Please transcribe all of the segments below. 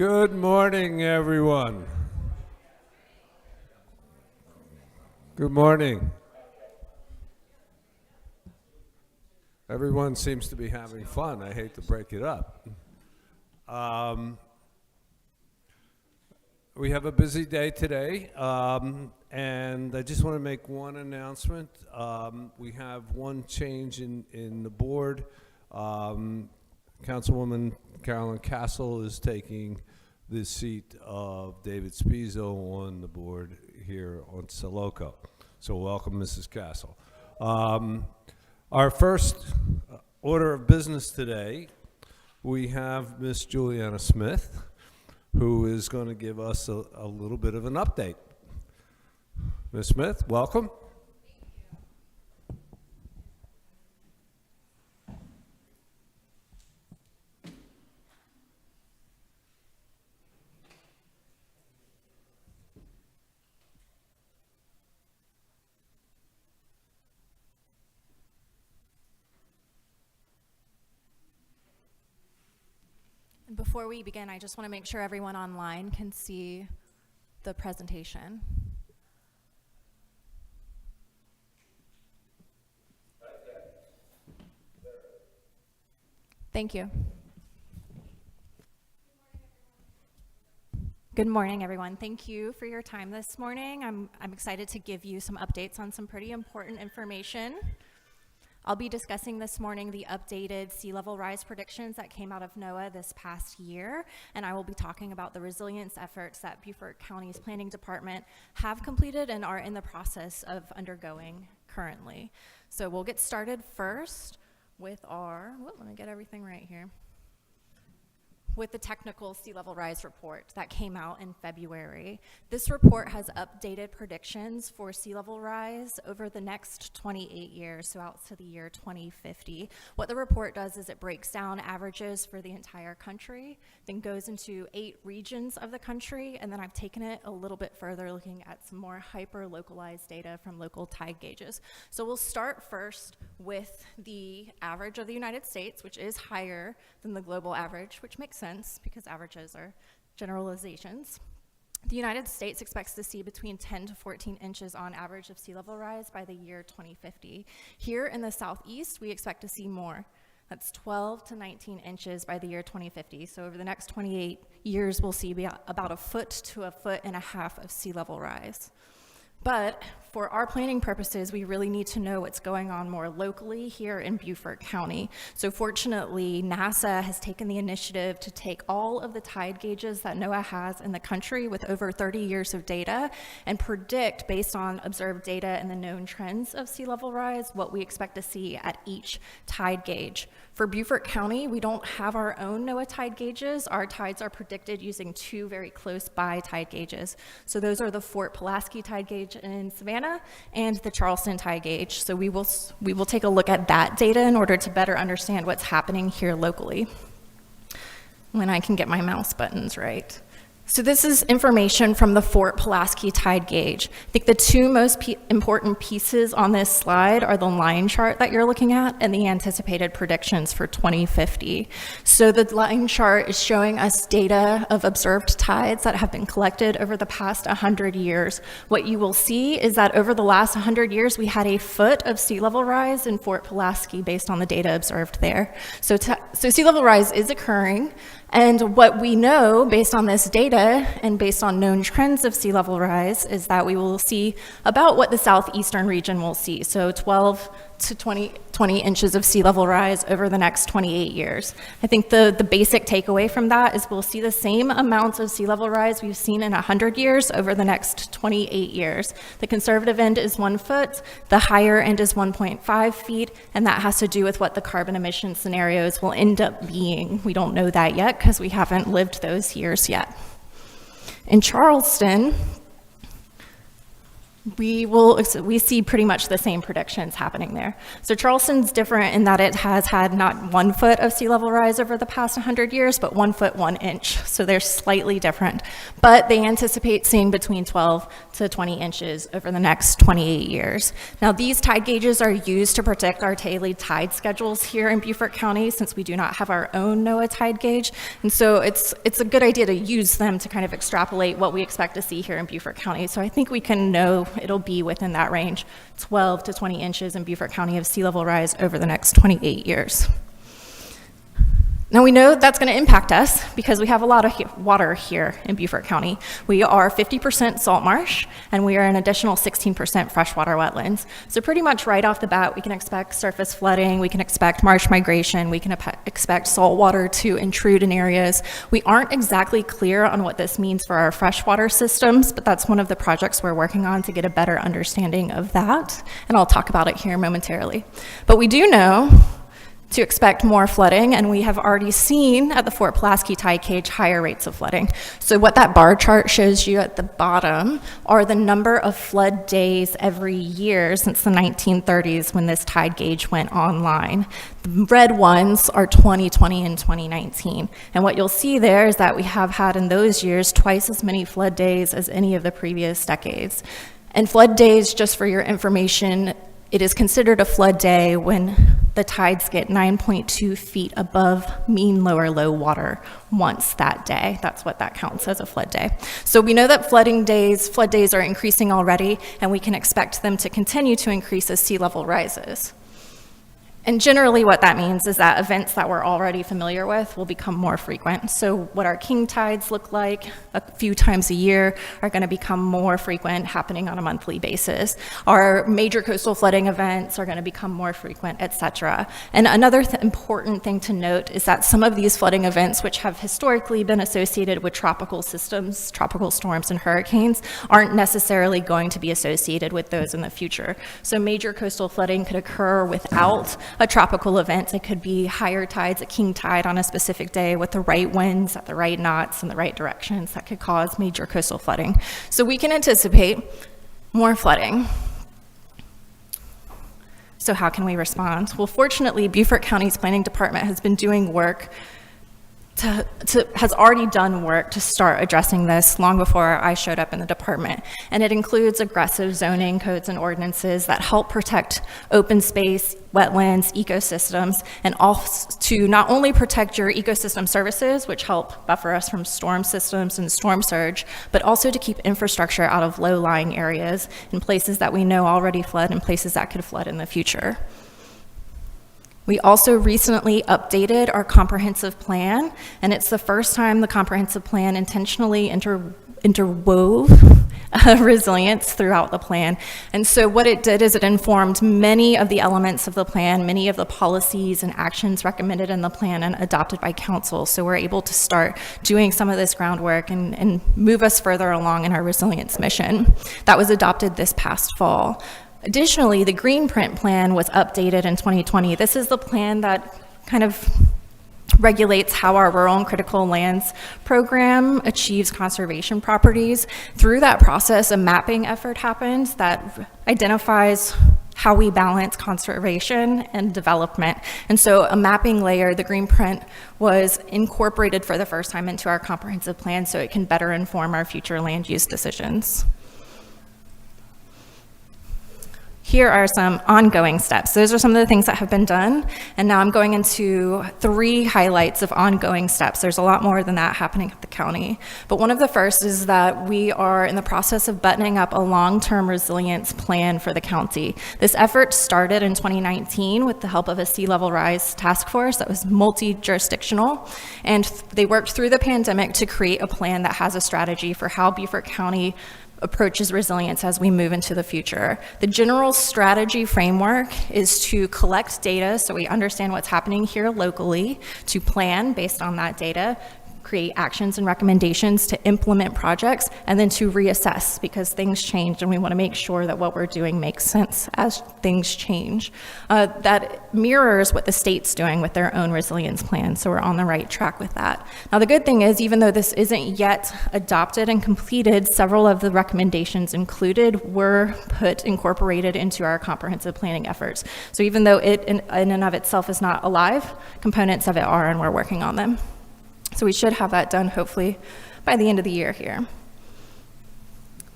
Good morning, everyone. Good morning. Everyone seems to be having fun. I hate to break it up. We have a busy day today, and I just want to make one announcement. We have one change in the board. Councilwoman Carolyn Castle is taking the seat of David Spizzo on the board here on Saloco. So welcome, Mrs. Castle. Our first order of business today, we have Miss Juliana Smith, who is going to give us a little bit of an update. Ms. Smith, welcome. Before we begin, I just want to make sure everyone online can see the presentation. Thank you. Good morning, everyone. Thank you for your time this morning. I'm excited to give you some updates on some pretty important information. I'll be discussing this morning the updated sea level rise predictions that came out of NOAA this past year, and I will be talking about the resilience efforts that Beaufort County's Planning Department have completed and are in the process of undergoing currently. So we'll get started first with let me get everything right here. With the technical sea level rise report that came out in February. This report has updated predictions for sea level rise over the next 28 years, so out to the year 2050. What the report does is it breaks down averages for the entire country, then goes into 8 regions of the country, and then I've taken it a little bit further, looking at some more hyper-localized data from local tide gauges. So we'll start first with the average of the United States, which is higher than the global average, which makes sense because averages are generalizations. The United States expects to see between 10 to 14 inches on average of sea level rise by the year 2050. Here in the southeast, we expect to see more. That's 12 to 19 inches by the year 2050. So over the next 28 years, we'll see about a foot to a foot and a half of sea level rise. But for our planning purposes, we really need to know what's going on more locally here in Beaufort County. So fortunately, NASA has taken the initiative to take all of the tide gauges that NOAA has in the country with over 30 years of data and predict, based on observed data and the known trends of sea level rise, what we expect to see at each tide gauge. For Beaufort County, we don't have our own NOAA tide gauges. Our tides are predicted using 2 very close by tide gauges. So those are the Fort Pulaski tide gauge in Savannah and the Charleston tide gauge. So we will take a look at that data in order to better understand what's happening here locally. When I can get my mouse buttons right. So this is information from the Fort Pulaski tide gauge. I think the 2 most important pieces on this slide are the line chart that you're looking at and the anticipated predictions for 2050. So the line chart is showing us data of observed tides that have been collected over the past 100 years. What you will see is that over the last 100 years, we had a foot of sea level rise in Fort Pulaski based on the data observed there. So sea level rise is occurring. And what we know based on this data and based on known trends of sea level rise is that we will see about what the southeastern region will see. So 12 to 20 inches of sea level rise over the next 28 years. I think the basic takeaway from that is we'll see the same amounts of sea level rise we've seen in 100 years over the next 28 years. The conservative end is 1 foot, the higher end is 1.5 feet, and that has to do with what the carbon emission scenarios will end up being. We don't know that yet because we haven't lived those years yet. In Charleston, We see pretty much the same predictions happening there. So Charleston's different in that it has had not 1 foot of sea level rise over the past 100 years, but 1 foot 1 inch. So they're slightly different, but they anticipate seeing between 12 to 20 inches over the next 28 years. Now these tide gauges are used to predict our daily tide schedules here in Beaufort County, since we do not have our own NOAA tide gauge. And so it's a good idea to use them to kind of extrapolate what we expect to see here in Beaufort County. So I think we can know it'll be within that range, 12 to 20 inches in Beaufort County of sea level rise over the next 28 years. Now we know that's going to impact us because we have a lot of water here in Beaufort County. We are 50% salt marsh, and we are an additional 16% freshwater wetlands. So pretty much right off the bat, we can expect surface flooding, we can expect marsh migration, we can expect salt water to intrude in areas. We aren't exactly clear on what this means for our freshwater systems, but that's one of the projects we're working on to get a better understanding of that, and I'll talk about it here momentarily. But we do know to expect more flooding, and we have already seen at the Fort Pulaski tide gauge higher rates of flooding. So what that bar chart shows you at the bottom are the number of flood days every year since the 1930s when this tide gauge went online. The red ones are 2020 and 2019. And what you'll see there is that we have had in those years twice as many flood days as any of the previous decades. And flood days, just for your information, it is considered a flood day when the tides get 9.2 feet above mean lower low water once that day. That's what that counts as a flood day. So we know that flood days are increasing already, and we can expect them to continue to increase as sea level rises. And generally what that means is that events that we're already familiar with will become more frequent. So what our king tides look like a few times a year are going to become more frequent, happening on a monthly basis. Our major coastal flooding events are going to become more frequent, etc. And another important thing to note is that some of these flooding events, which have historically been associated with tropical systems, tropical storms and hurricanes, aren't necessarily going to be associated with those in the future. So major coastal flooding could occur without a tropical event. It could be higher tides, a king tide on a specific day with the right winds at the right knots in the right directions that could cause major coastal flooding. So we can anticipate more flooding. So how can we respond? Well, fortunately, Beaufort County's planning department has been doing work has already done work to start addressing this long before I showed up in the department. And it includes aggressive zoning codes and ordinances that help protect open space, wetlands, ecosystems, and also to not only protect your ecosystem services, which help buffer us from storm systems and storm surge, but also to keep infrastructure out of low-lying areas in places that we know already flood and places that could flood in the future. We also recently updated our comprehensive plan, and it's the first time the comprehensive plan intentionally interwove resilience throughout the plan. And so what it did is it informed many of the elements of the plan, many of the policies and actions recommended in the plan and adopted by council. So we're able to start doing some of this groundwork and move us further along in our resilience mission. That was adopted this past fall. Additionally, the Green Print Plan was updated in 2020. This is the plan that kind of regulates how our rural and critical lands program achieves conservation properties. Through that process, a mapping effort happens that identifies how we balance conservation and development. And so a mapping layer, the Green Print, was incorporated for the first time into our comprehensive plan so it can better inform our future land use decisions. Here are some ongoing steps. Those are some of the things that have been done, and now I'm going into 3 highlights of ongoing steps. There's a lot more than that happening at the county. But one of the first is that we are in the process of buttoning up a long-term resilience plan for the county. This effort started in 2019 with the help of a sea level rise task force that was multi-jurisdictional, and they worked through the pandemic to create a plan that has a strategy for how Beaufort County approaches resilience as we move into the future. The general strategy framework is to collect data so we understand what's happening here locally, to plan based on that data, create actions and recommendations to implement projects, and then to reassess because things change and we want to make sure that what we're doing makes sense as things change. That mirrors what the state's doing with their own resilience plan, so we're on the right track with that. Now the good thing is, even though this isn't yet adopted and completed, several of the recommendations included were incorporated into our comprehensive planning efforts. So even though it in and of itself is not alive, components of it are, and we're working on them. So we should have that done hopefully by the end of the year here.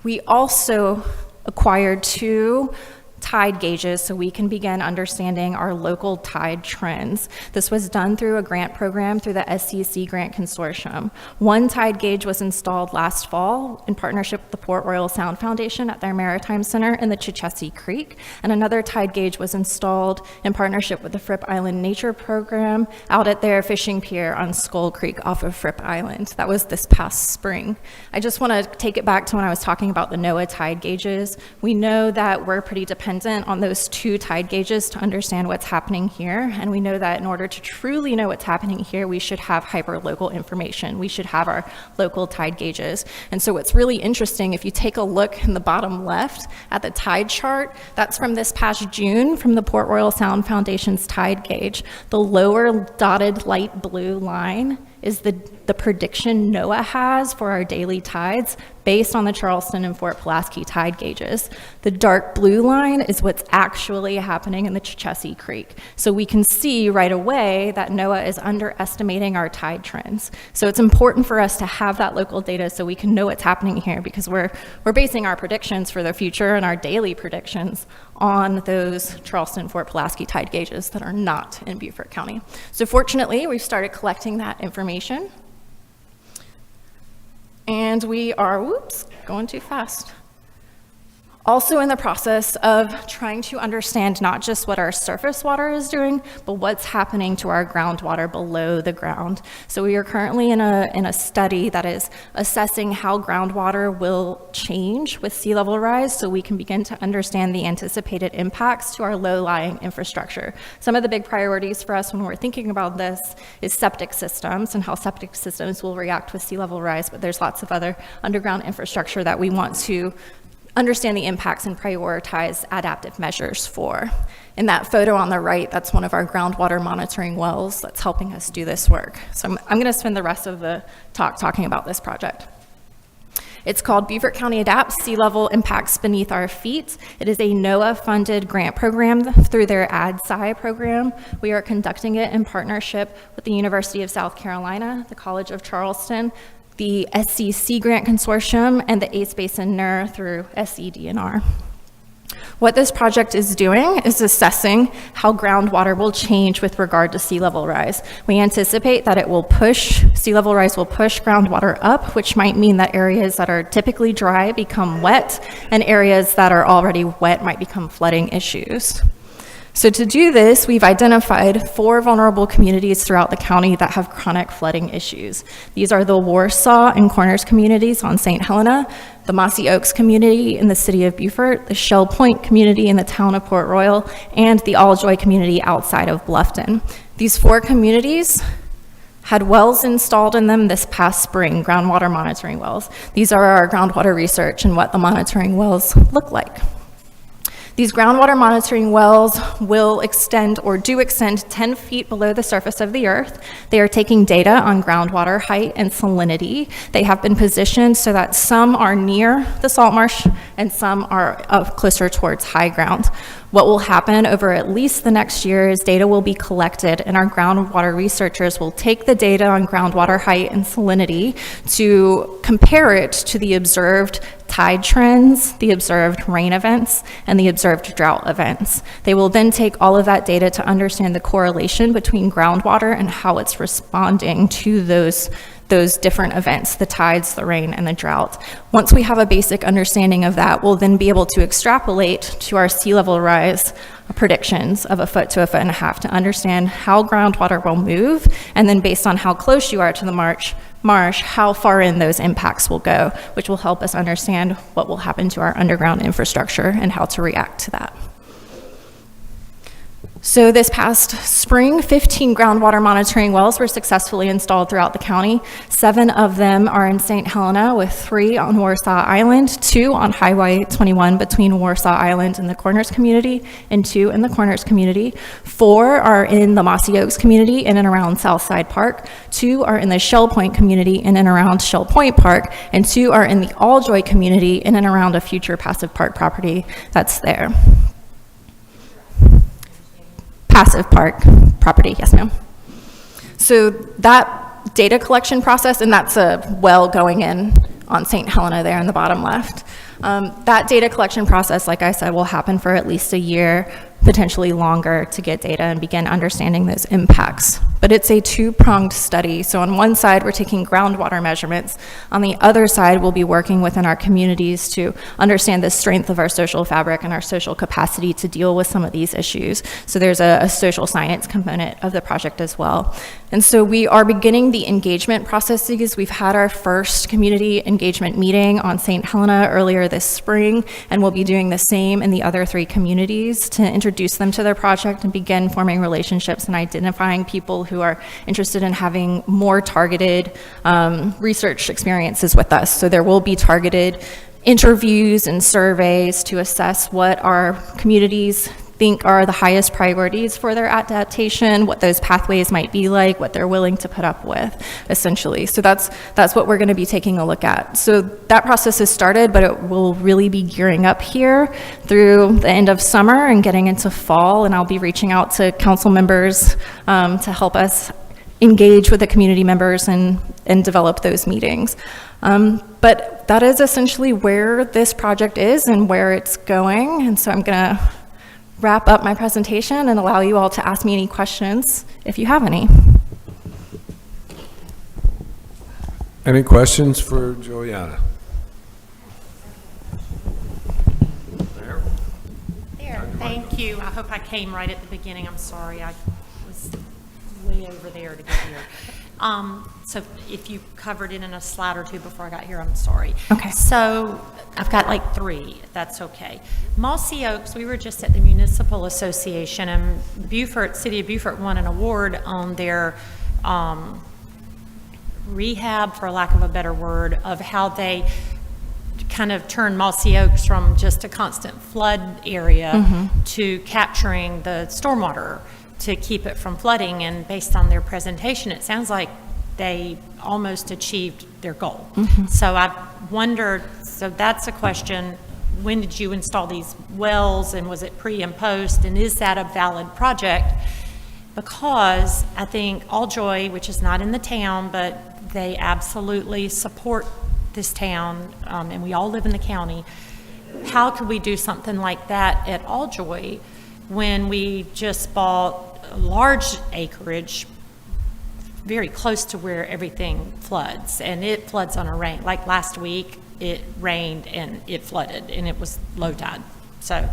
We also acquired 2 tide gauges so we can begin understanding our local tide trends. This was done through a grant program through the SCC Grant Consortium. 1 tide gauge was installed last fall in partnership with the Port Royal Sound Foundation at their Maritime Center in the Chichessie Creek, and another tide gauge was installed in partnership with the Fripp Island Nature Program out at their fishing pier on Skull Creek off of Fripp Island. That was this past spring. I just want to take it back to when I was talking about the NOAA tide gauges. We know that we're pretty dependent on those 2 tide gauges to understand what's happening here, and we know that in order to truly know what's happening here, we should have hyper-local information. We should have our local tide gauges. And so what's really interesting, if you take a look in the bottom left at the tide chart, that's from this past June from the Port Royal Sound Foundation's tide gauge. The lower dotted light blue line is the prediction NOAA has for our daily tides based on the Charleston and Fort Pulaski tide gauges. The dark blue line is what's actually happening in the Chichessie Creek. So we can see right away that NOAA is underestimating our tide trends. So it's important for us to have that local data so we can know what's happening here, because we're basing our predictions for the future and our daily predictions on those Charleston, Fort Pulaski tide gauges that are not in Beaufort County. So fortunately, we've started collecting that information. And we are, going too fast. Also in the process of trying to understand not just what our surface water is doing, but what's happening to our groundwater below the ground. So we are currently in a study that is assessing how groundwater will change with sea level rise so we can begin to understand the anticipated impacts to our low-lying infrastructure. Some of the big priorities for us when we're thinking about this is septic systems and how septic systems will react with sea level rise, but there's lots of other underground infrastructure that we want to understand the impacts and prioritize adaptive measures for. In that photo on the right, that's one of our groundwater monitoring wells that's helping us do this work. So I'm gonna spend the rest of the talk talking about this project. It's called Beaufort County Adapts: Sea Level Impacts Beneath Our Feet. It is a NOAA-funded grant program through their ADSI program. We are conducting it in partnership with the University of South Carolina, the College of Charleston, the SCC Grant Consortium, and the ACE Basin NER through SEDNR. What this project is doing is assessing how groundwater will change with regard to sea level rise. We anticipate that sea level rise will push groundwater up, which might mean that areas that are typically dry become wet, and areas that are already wet might become flooding issues. So to do this, we've identified 4 vulnerable communities throughout the county that have chronic flooding issues. These are the Warsaw and Corners communities on St. Helena, the Mossy Oaks community in the city of Beaufort, the Shell Point community in the town of Port Royal, and the Alljoy community outside of Bluffton. These 4 communities had wells installed in them this past spring, groundwater monitoring wells. These are our groundwater research and what the monitoring wells look like. These groundwater monitoring wells will extend 10 feet below the surface of the earth. They are taking data on groundwater height and salinity. They have been positioned so that some are near the salt marsh and some are closer towards high ground. What will happen over at least the next year is data will be collected, and our groundwater researchers will take the data on groundwater height and salinity to compare it to the observed tide trends, the observed rain events, and the observed drought events. They will then take all of that data to understand the correlation between groundwater and how it's responding to those different events, the tides, the rain, and the drought. Once we have a basic understanding of that, we'll then be able to extrapolate to our sea level rise predictions of 1 foot to 1.5 feet to understand how groundwater will move, and then based on how close you are to the marsh, how far in those impacts will go, which will help us understand what will happen to our underground infrastructure and how to react to that. So this past spring, 15 groundwater monitoring wells were successfully installed throughout the county. 7 of them are in St. Helena, with 3 on Warsaw Island, 2 on Highway 21 between Warsaw Island and the Corners community, and 2 in the Corners community. 4 are in the Mossy Oaks community in and around Southside Park. 2 are in the Shell Point community in and around Shell Point Park, and 2 are in the Alljoy community in and around a future passive park property that's there. Passive park property, yes ma'am. So that data collection process, and that's a well going in on St. Helena there in the bottom left. That data collection process, like I said, will happen for at least a year, potentially longer, to get data and begin understanding those impacts. But it's a 2-pronged study. So on one side, we're taking groundwater measurements. On the other side, we'll be working within our communities to understand the strength of our social fabric and our social capacity to deal with some of these issues. So there's a social science component of the project as well. And so we are beginning the engagement processes. We've had our first community engagement meeting on St. Helena earlier this spring, and we'll be doing the same in the other 3 communities to introduce them to their project and begin forming relationships and identifying people who are interested in having more targeted research experiences with us. So there will be targeted interviews and surveys to assess what our communities think are the highest priorities for their adaptation, what those pathways might be like, what they're willing to put up with, essentially. So that's what we're going to be taking a look at. So that process has started, but it will really be gearing up here through the end of summer and getting into fall, and I'll be reaching out to council members to help us engage with the community members and develop those meetings. But that is essentially where this project is and where it's going, and so I'm going to wrap up my presentation and allow you all to ask me any questions if you have any. Any questions for Juliana? There, thank you. I hope I came right at the beginning. I'm sorry, I was way over there to get here. So if you covered it in a slide or 2 before I got here, I'm sorry. Okay. So I've got like 3, if that's okay. Mossy Oaks, we were just at the Municipal Association, and Beaufort, City of Beaufort won an award on their rehab, for lack of a better word, of how they kind of turned Mossy Oaks from just a constant flood area to capturing the stormwater to keep it from flooding. And based on their presentation, it sounds like they almost achieved their goal. So I wondered, so that's a question, when did you install these wells, and was it pre and post, and is that a valid project? Because I think Alljoy, which is not in the town, but they absolutely support this town, and we all live in the county. How could we do something like that at Alljoy when we just bought a large acreage very close to where everything floods, and it floods on a rain? Like last week, it rained and it flooded, and it was low tide. So,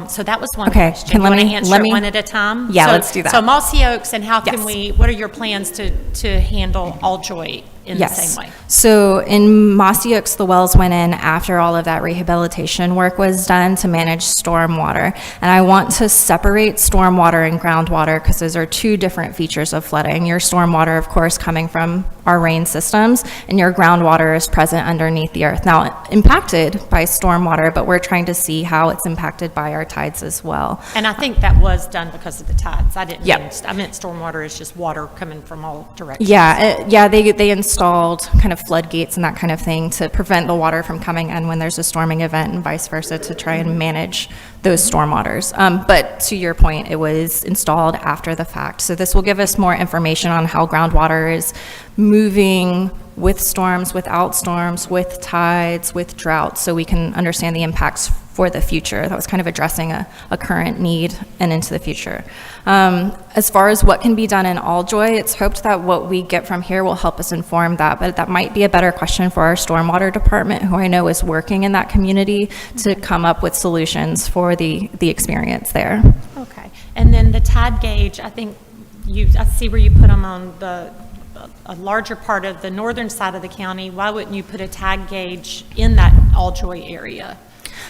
so that was one question. Can you want to answer it one at a time? Yeah, so, let's do that. So Mossy Oaks, and how can Yes. we? What are your plans to handle Alljoy in the same way? So in Mossy Oaks, the wells went in after all of that rehabilitation work was done to manage stormwater. And I want to separate stormwater and groundwater because those are 2 different features of flooding. Your stormwater, of course, coming from our rain systems, and your groundwater is present underneath the earth. Now, impacted by stormwater, but we're trying to see how it's impacted by our tides as well. And I think that was done because of the tides. I didn't Yep. mean, I meant stormwater is just water coming from all directions. Yeah, they installed kind of floodgates and that kind of thing to prevent the water from coming in when there's a storming event, and vice versa, to try and manage those stormwaters. But to your point, it was installed after the fact. So this will give us more information on how groundwater is moving with storms, without storms, with tides, with drought, so we can understand the impacts for the future. That was kind of addressing a current need and into the future. As far as what can be done in Alljoy, it's hoped that what we get from here will help us inform that, but that might be a better question for our stormwater department, who I know is working in that community, to come up with solutions for the experience there. Okay. And then the tide gauge, I think I see where you put them on a larger part of the northern side of the county. Why wouldn't you put a tide gauge in that Alljoy area?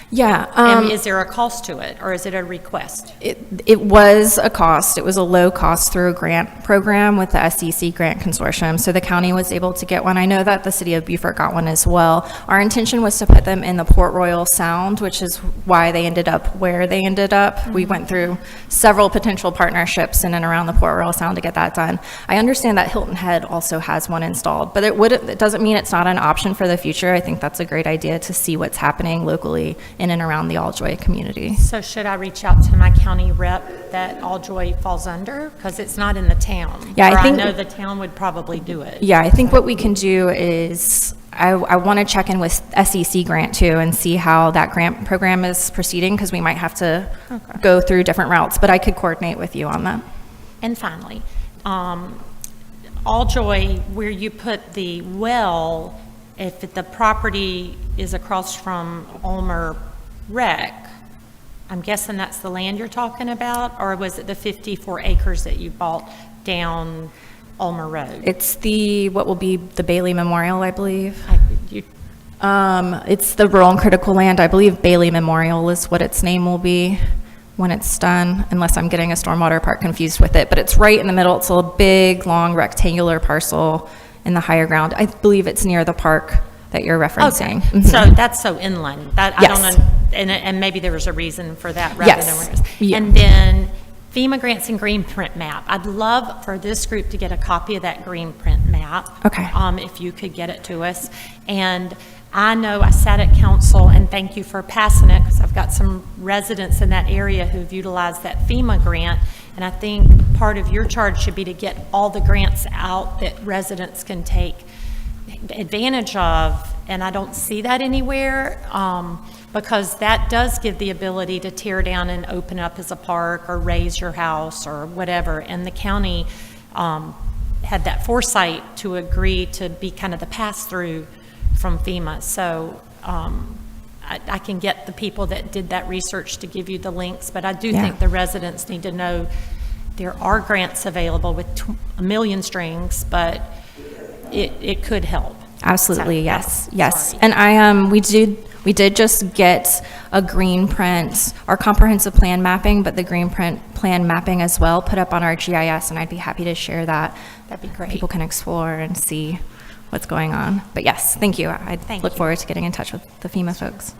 Yeah. And is there a cost to it, or is it a request? It was a cost. It was a low cost through a grant program with the SEC Grant Consortium. So the county was able to get one. I know that the city of Beaufort got one as well. Our intention was to put them in the Port Royal Sound, which is why they ended up where they ended up. We went through several potential partnerships in and around the Port Royal Sound to get that done. I understand that Hilton Head also has one installed, but it doesn't mean it's not an option for the future. I think that's a great idea to see what's happening locally in and around the Alljoy community. So should I reach out to my county rep that Alljoy falls under? Because it's not in the town. Yeah, Or I think- know the town would probably do it. Yeah, I think what we can do is, I want to check in with SEC Grant too and see how that grant program is proceeding, because we might have to go through different routes, but I could coordinate with you on that. And finally, Alljoy, where you put the well, if the property is across from Ulmer Rec, I'm guessing that's the land you're talking about, or was it the 54 acres that you bought down Ulmer Road? It's what will be the Bailey Memorial, I believe. You- It's the rural and critical land. I believe Bailey Memorial is what its name will be when it's done, unless I'm getting a stormwater park confused with it. But it's right in the middle. It's a big, long, rectangular parcel in the higher ground. I believe it's near the park that you're referencing. Okay, so that's so inland. That I don't Yes. know, and maybe there was a reason for that rather Yes. than where it is. Yeah. And then FEMA grants and green print map. I'd love for this group to get a copy of that green print map. Okay. If you could get it to us. And I know I sat at council, and thank you for passing it, because I've got some residents in that area who've utilized that FEMA grant. And I think part of your charge should be to get all the grants out that residents can take advantage of, and I don't see that anywhere, because that does give the ability to tear down and open up as a park or raise your house or whatever, and the county had that foresight to agree to be kind of the pass-through from FEMA. So I can get the people that did that research to give you the links, but I do Yeah. think the residents need to know there are grants available with a million strings, but it could help. Absolutely, So, yes, yeah, yes. sorry. And we did just get a green print, our comprehensive plan mapping, but the green print plan mapping as well, put up on our GIS, and I'd be happy to share that. That'd be great. People can explore and see what's going on. But yes, thank you. I Thank look you. forward to getting in touch with the FEMA folks.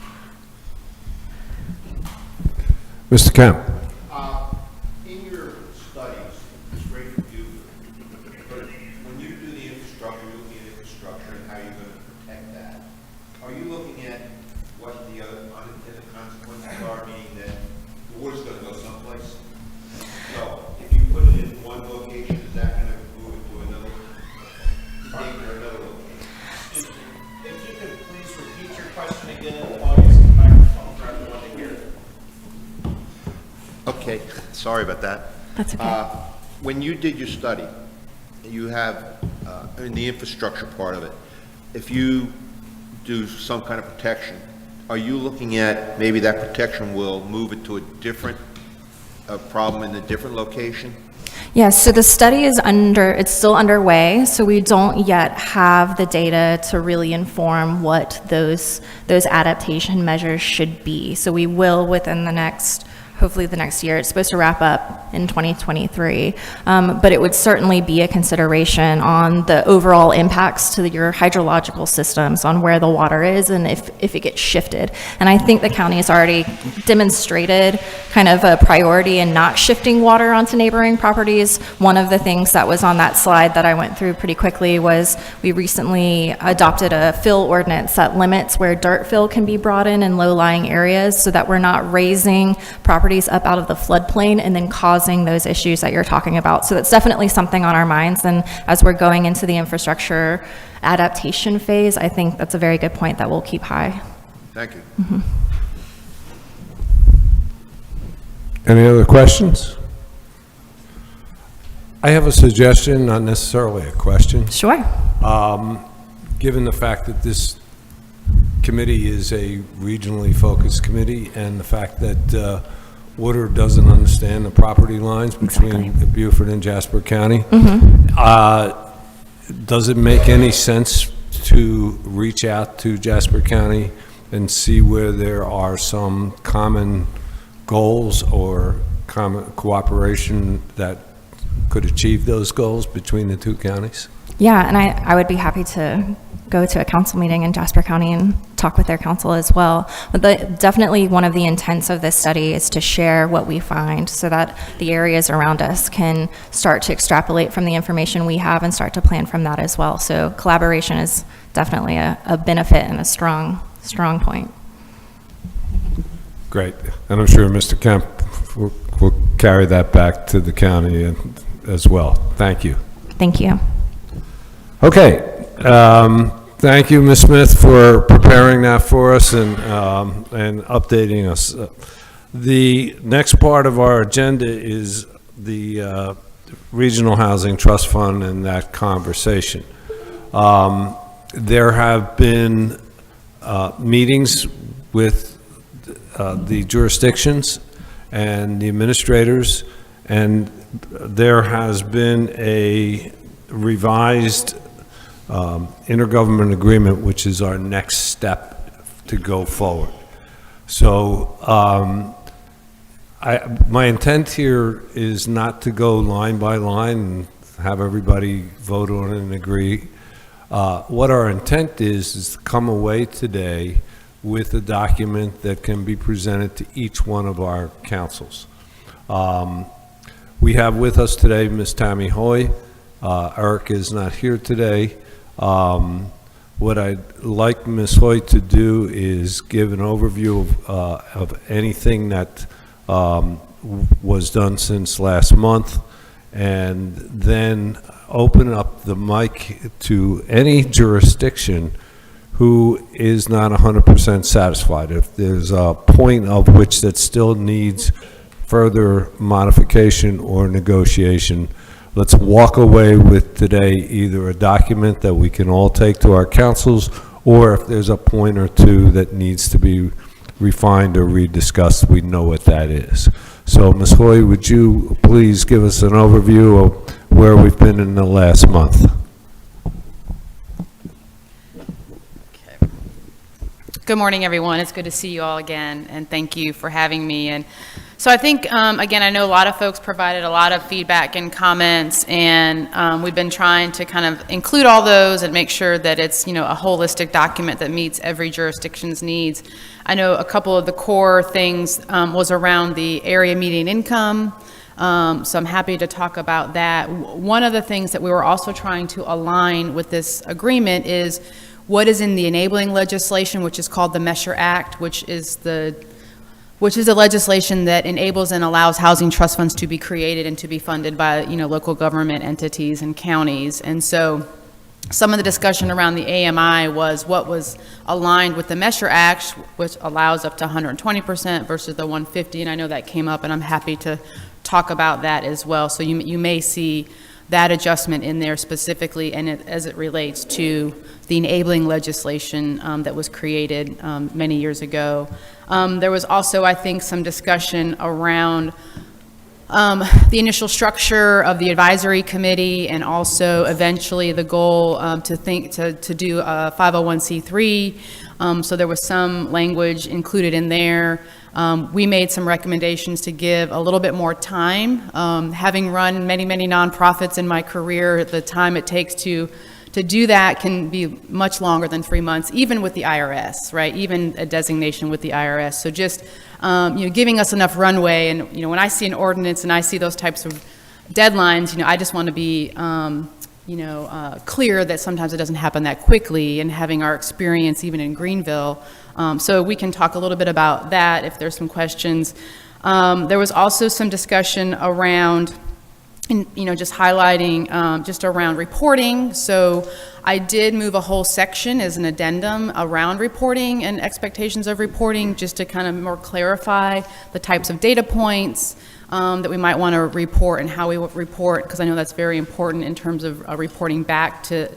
Mr. Kemp? In your studies, it's great for you, but when you do the infrastructure, you're looking at infrastructure and how you're going to protect that. Are you looking at what the other unintended consequences are, meaning that the water's going to go someplace? So if you put it in one location, is that going to move it to another, or another location? If you could please repeat your question again, while using the microphone for everyone to hear. Okay, sorry about that. That's okay. When you did your study, you have, in the infrastructure part of it, if you do some kind of protection, are you looking at maybe that protection will move it to a different problem in a different location? Yes, so the study is it's still underway, so we don't yet have the data to really inform what those adaptation measures should be. So we will within hopefully the next year. It's supposed to wrap up in 2023. But it would certainly be a consideration on the overall impacts to your hydrological systems, on where the water is and if it gets shifted. And I think the county has already demonstrated kind of a priority in not shifting water onto neighboring properties. One of the things that was on that slide that I went through pretty quickly was we recently adopted a fill ordinance that limits where dirt fill can be brought in low-lying areas, so that we're not raising properties up out of the floodplain and then causing those issues that you're talking about. So that's definitely something on our minds, and as we're going into the infrastructure adaptation phase, I think that's a very good point that we'll keep high. Thank you. Any other questions? I have a suggestion, not necessarily a question. Sure. Given the fact that this committee is a regionally focused committee, and the fact that Water doesn't understand the property lines between Beaufort and Jasper County, does it make any sense to reach out to Jasper County and see where there are some common goals or common cooperation that could achieve those goals between the two counties? Yeah, and I would be happy to go to a council meeting in Jasper County and talk with their council as well. But definitely one of the intents of this study is to share what we find so that the areas around us can start to extrapolate from the information we have and start to plan from that as well. So collaboration is definitely a benefit and a strong point. Great. And I'm sure Mr. Kemp will carry that back to the county as well. Thank you. Thank you. Okay. Thank you, Ms. Smith, for preparing that for us and updating us. The next part of our agenda is the Regional Housing Trust Fund and that conversation. There have been meetings with the jurisdictions and the administrators, and there has been a revised intergovernment agreement, which is our next step to go forward. So my intent here is not to go line by line and have everybody vote on it and agree. What our intent is to come away today with a document that can be presented to each one of our councils. We have with us today Ms. Tammy Hoy. Eric is not here today. What I'd like Ms. Hoy to do is give an overview of anything that was done since last month, and then open up the mic to any jurisdiction who is not 100% satisfied. If there's a point of which that still needs further modification or negotiation, let's walk away with today either a document that we can all take to our councils, or if there's a point or two that needs to be refined or rediscussed, we know what that is. So Ms. Hoy, would you please give us an overview of where we've been in the last month? Good morning, everyone. It's good to see you all again, and thank you for having me. And so I think, again, I know a lot of folks provided a lot of feedback and comments, and we've been trying to kind of include all those and make sure that it's, you know, a holistic document that meets every jurisdiction's needs. I know a couple of the core things was around the area median income, so I'm happy to talk about that. One of the things that we were also trying to align with this agreement is what is in the enabling legislation, which is called the Measure Act, which is the legislation that enables and allows housing trust funds to be created and to be funded by, you know, local government entities and counties. And so some of the discussion around the AMI was what was aligned with the Measure Act, which allows up to 120% versus the 150, and I know that came up, and I'm happy to talk about that as well. So you may see that adjustment in there specifically, and as it relates to the enabling legislation that was created many years ago. There was also, I think, some discussion around the initial structure of the advisory committee, and also eventually the goal to do a 501c3. So there was some language included in there. We made some recommendations to give a little bit more time. Having run many nonprofits in my career, the time it takes to do that can be much longer than 3 months, even with the IRS, right? Even a designation with the IRS. So just you know, giving us enough runway. And you know, when I see an ordinance and I see those types of deadlines, you know, I just want to be clear that sometimes it doesn't happen that quickly. And having our experience even in Greenville, so we can talk a little bit about that if there's some questions. There was also some discussion around, just highlighting just around reporting. So I did move a whole section as an addendum around reporting and expectations of reporting, just to kind of more clarify the types of data points that we might want to report and how we report, because I know that's very important in terms of reporting back to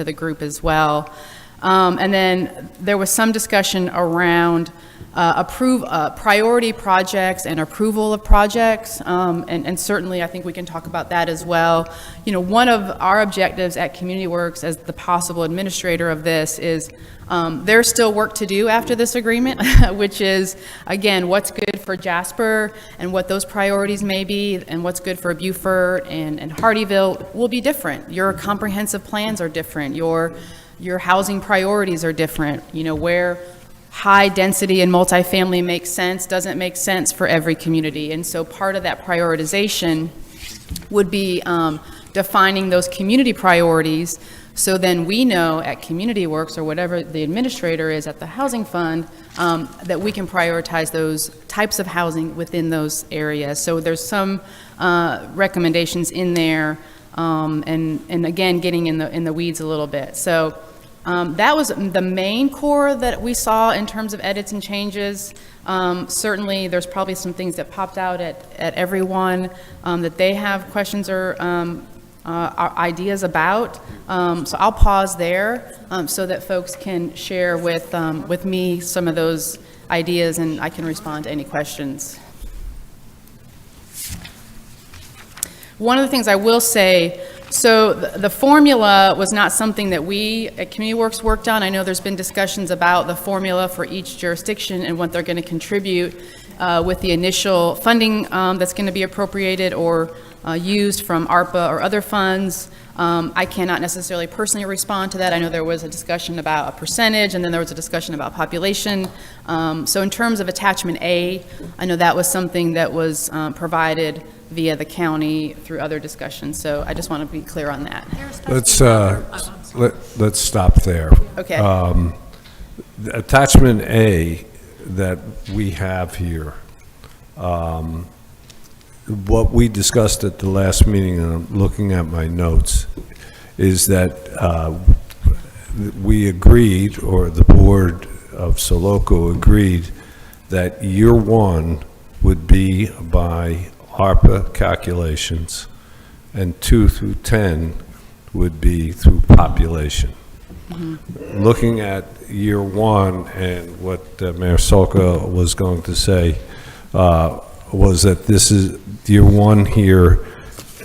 the group as well. And then there was some discussion around approve priority projects and approval of projects, and certainly I think we can talk about that as well. You know, one of our objectives at Community Works as the possible administrator of this is there's still work to do after this agreement, which is, again, what's good for Jasper and what those priorities may be, and what's good for Beaufort and Hardeeville will be different. Your comprehensive plans are different. Your housing priorities are different. You know, where high density and multifamily makes sense, doesn't make sense for every community. And so part of that prioritization would be defining those community priorities, so then we know at Community Works or whatever the administrator is at the Housing Fund, that we can prioritize those types of housing within those areas. So there's some recommendations in there, and again, getting in the weeds a little bit. So that was the main core that we saw in terms of edits and changes. Certainly, there's probably some things that popped out at everyone that they have questions or ideas about. So I'll pause there so that folks can share with me some of those ideas, and I can respond to any questions. One of the things I will say, so the formula was not something that we at Community Works worked on. I know there's been discussions about the formula for each jurisdiction and what they're going to contribute with the initial funding that's going to be appropriated or used from ARPA or other funds. I cannot necessarily personally respond to that. I know there was a discussion about a percentage, and then there was a discussion about population. So in terms of attachment A, I know that was something that was provided via the county through other discussions. So I just want to be clear on that. Let's stop there. Okay. The attachment A that we have here, what we discussed at the last meeting, and I'm looking at my notes, is that we agreed, or the board of Soloco agreed, that year one would be by ARPA calculations, and 2 through 10 would be through population. Mm-hmm. Looking at year one, and what Mayor Solka was going to say was that this is, year one here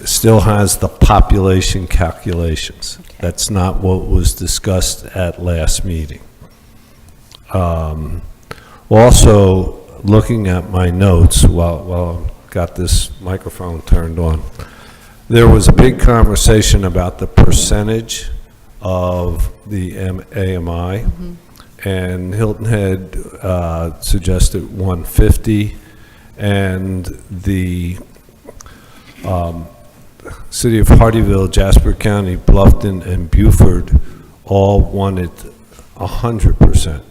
still has the population calculations. Okay. That's not what was discussed at last meeting. Also, looking at my notes while I got this microphone turned on, there was a big conversation about the percentage of the AMI, mm-hmm. and Hilton Head suggested 150, and the city of Hardeeville, Jasper County, Bluffton, and Beaufort all wanted 100%.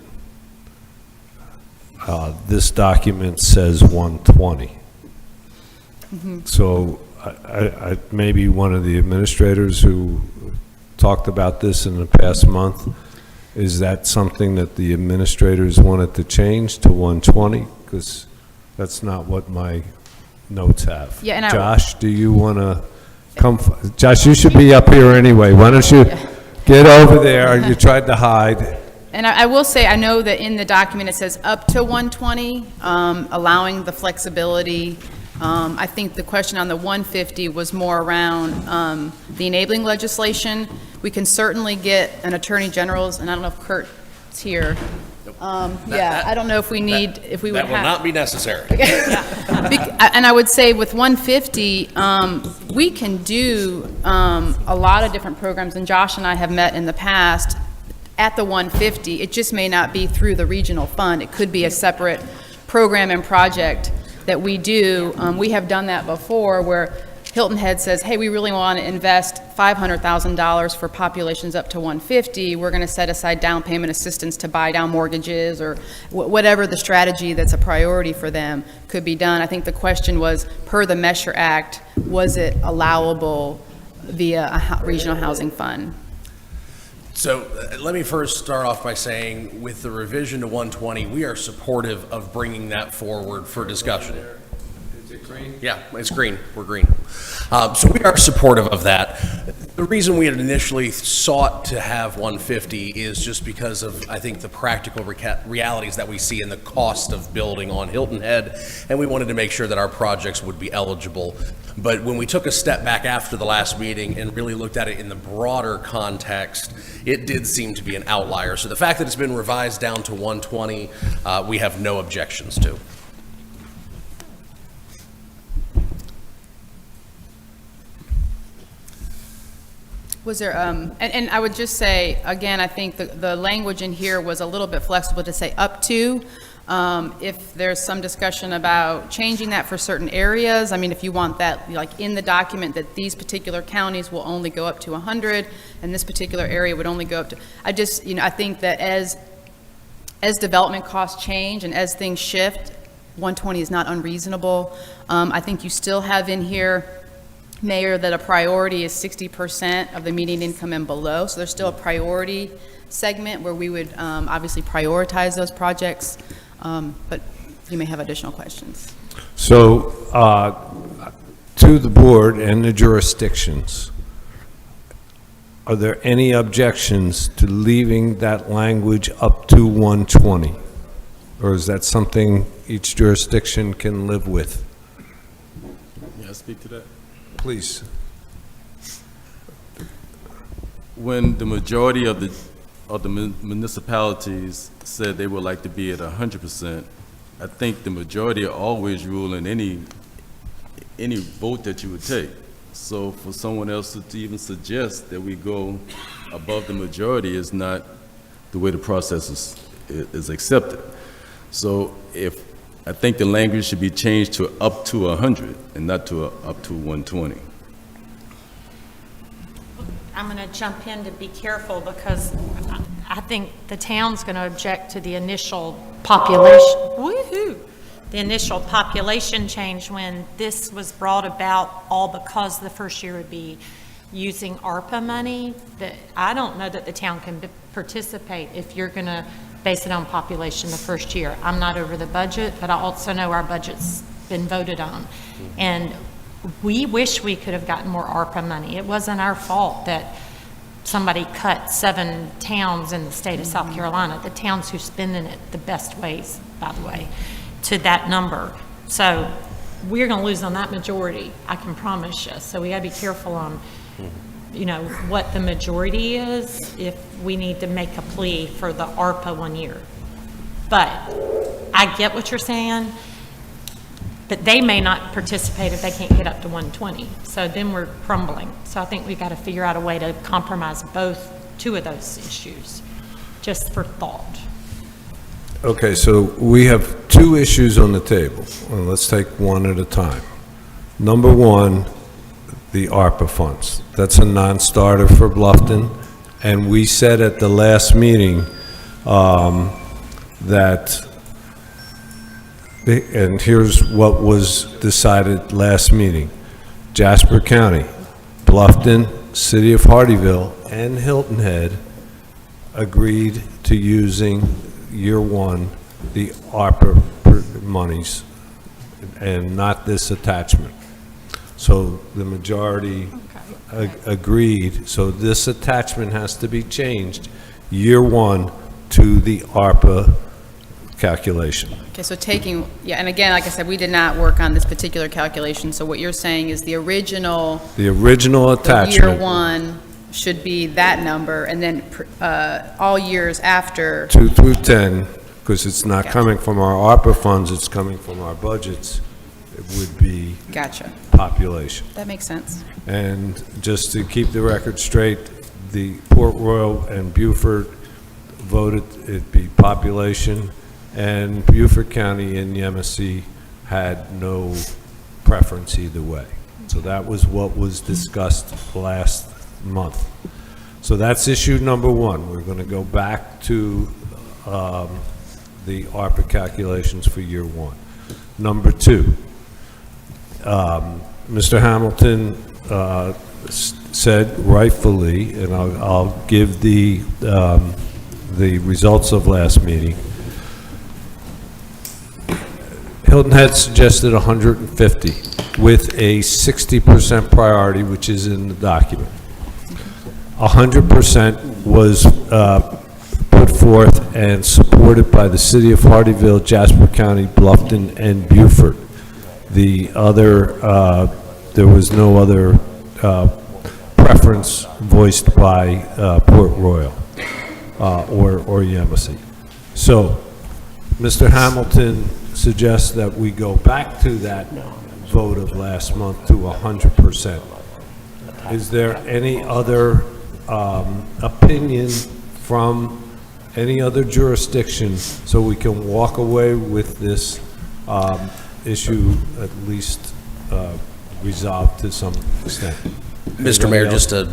This document says 120. Mm-hmm. So I maybe one of the administrators who talked about this in the past month, is that something that the administrators wanted to change to 120? Because that's not what my notes have. Yeah, and Josh, do you want to come? Josh, you should be up here anyway. Why don't you get over there? You tried to hide. And I will say, I know that in the document it says up to 120, allowing the flexibility. I think the question on the 150 was more around the enabling legislation. We can certainly get an attorney general's, and I don't know if Kurt's here. I don't know if we need, if we would have. That will not be necessary. And I would say with 150, we can do a lot of different programs, and Josh and I have met in the past at the 150. It just may not be through the regional fund. It could be a separate program and project that we do. We have done that before, where Hilton Head says, hey, we really want to invest $500,000 for populations up to 150. We're going to set aside down payment assistance to buy down mortgages, or whatever the strategy that's a priority for them could be done. I think the question was, per the Measure Act, was it allowable via a regional housing fund? So let me first start off by saying, with the revision to 120, we are supportive of bringing that forward for discussion. Yeah, it's green. We're green. So we are supportive of that. The reason we had initially sought to have 150 is just because of, I think, the practical realities that we see in the cost of building on Hilton Head, and we wanted to make sure that our projects would be eligible. But when we took a step back after the last meeting and really looked at it in the broader context, it did seem to be an outlier. So the fact that it's been revised down to 120, we have no objections to. Was there, and I would just say, again, I think the language in here was a little bit flexible to say up to. If there's some discussion about changing that for certain areas, I mean, if you want that, like in the document, that these particular counties will only go up to 100, and this particular area would only go up to, I just, I think that as development costs change and as things shift, 120 is not unreasonable. I think you still have in here, Mayor, that a priority is 60% of the median income and below. So there's still a priority segment where we would obviously prioritize those projects, but you may have additional questions. So, to the board and the jurisdictions, are there any objections to leaving that language up to 120? Or is that something each jurisdiction can live with? May I speak to that? Please. When the majority of the municipalities said they would like to be at 100%, I think the majority always rule in any vote that you would take. So for someone else to even suggest that we go above the majority is not the way the process is accepted. So I think the language should be changed to up to 100 and not to up to 120. I'm going to jump in to be careful because I think the town's going to object to the initial population. Woohoo! The initial population change when this was brought about all because the first year would be using ARPA money. That I don't know that the town can participate if you're going to base it on population the first year. I'm not over the budget, but I also know our budget's been voted on. And we wish we could have gotten more ARPA money. It wasn't our fault that somebody cut 7 towns in the state of South Carolina, the towns who spending it the best ways, by the way, to that number. So we're going to lose on that majority, I can promise you. So we got to be careful on, what the majority is if we need to make a plea for the ARPA 1 year. But I get what you're saying, but they may not participate if they can't get up to 120. So then we're crumbling. So I think we've got to figure out a way to compromise two of those issues, just for thought. Okay, so we have 2 issues on the table, and let's take one at a time. Number 1, the ARPA funds. That's a non-starter for Bluffton, and we said at the last meeting that, and here's what was decided last meeting. Jasper County, Bluffton, City of Hardeeville, and Hilton Head agreed to using year 1 the ARPA monies and not this attachment. So the majority agreed. So this attachment has to be changed year 1 to the ARPA calculation. Okay, so and again, like I said, we did not work on this particular calculation, so what you're saying is the original attachment. Year 1 should be that number, and then all years after. 2 through 10, because it's not coming from our ARPA funds, it's coming from our budgets, it would be Gotcha. population. That makes sense. And just to keep the record straight, the Port Royal and Beaufort voted it be population, and Beaufort County and the MSC had no preference either way. So that was what was discussed last month. So that's issue number 1. We're going to go back to the ARPA calculations for year 1. Number 2, Mr. Hamilton said rightfully, and I'll give the results of last meeting. Hilton Head suggested 150 with a 60% priority, which is in the document. 100% was put forth and supported by the City of Hardeeville, Jasper County, Bluffton, and Beaufort. The other, there was no other preference voiced by Port Royal or Yamasee. So, Mr. Hamilton suggests that we go back to that vote of last month to 100%. Is there any other opinion from any other jurisdiction so we can walk away with this issue at least resolved to some extent? Mr. Mayor, just to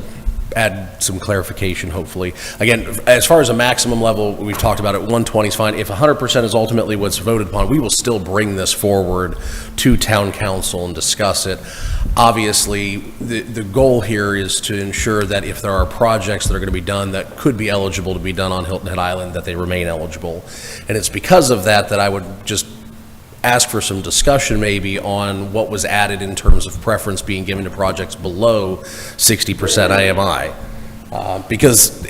add some clarification, hopefully. Again, as far as a maximum level, we've talked about it, 120 is fine. If 100% is ultimately what's voted upon, we will still bring this forward to town council and discuss it. Obviously, the goal here is to ensure that if there are projects that are going to be done that could be eligible to be done on Hilton Head Island, that they remain eligible. And it's because of that that I would just ask for some discussion maybe on what was added in terms of preference being given to projects below 60% AMI. Because,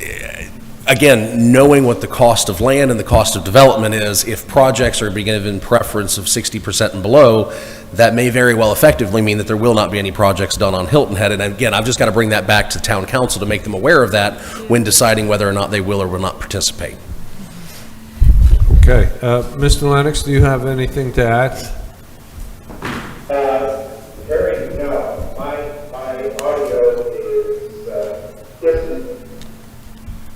again, knowing what the cost of land and the cost of development is, if projects are being given preference of 60% and below, that may very well effectively mean that there will not be any projects done on Hilton Head. And again, I've just got to bring that back to town council to make them aware of that when deciding whether or not they will or will not participate. Okay, Mr. Lennox, do you have anything to add? Harry, no. My audio is isn't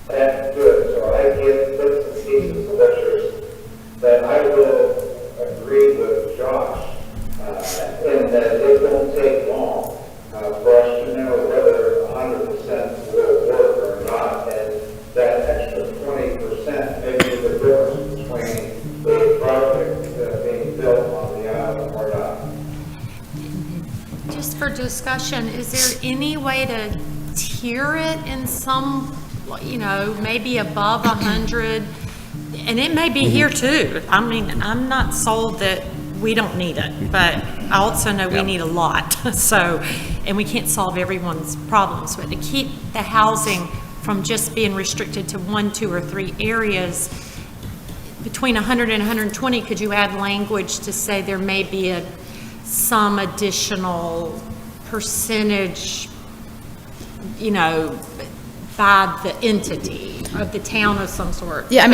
that good, so I get bits and pieces of lectures that I will agree with Josh in that it won't take long for us to know whether 100% will work or not, and that extra 20% may be the difference between the project being built on the island or not. Just for discussion, is there any way to tier it in some, maybe above 100? And it may be here too. I mean, I'm not sold that we don't need it, but I also know we need a lot. So, and we can't solve everyone's problems, but to keep the housing from just being restricted to 1, 2, or 3 areas, between 100 and 120, could you add language to say there may be some additional percentage, by the entity of the town of some sort? Yeah,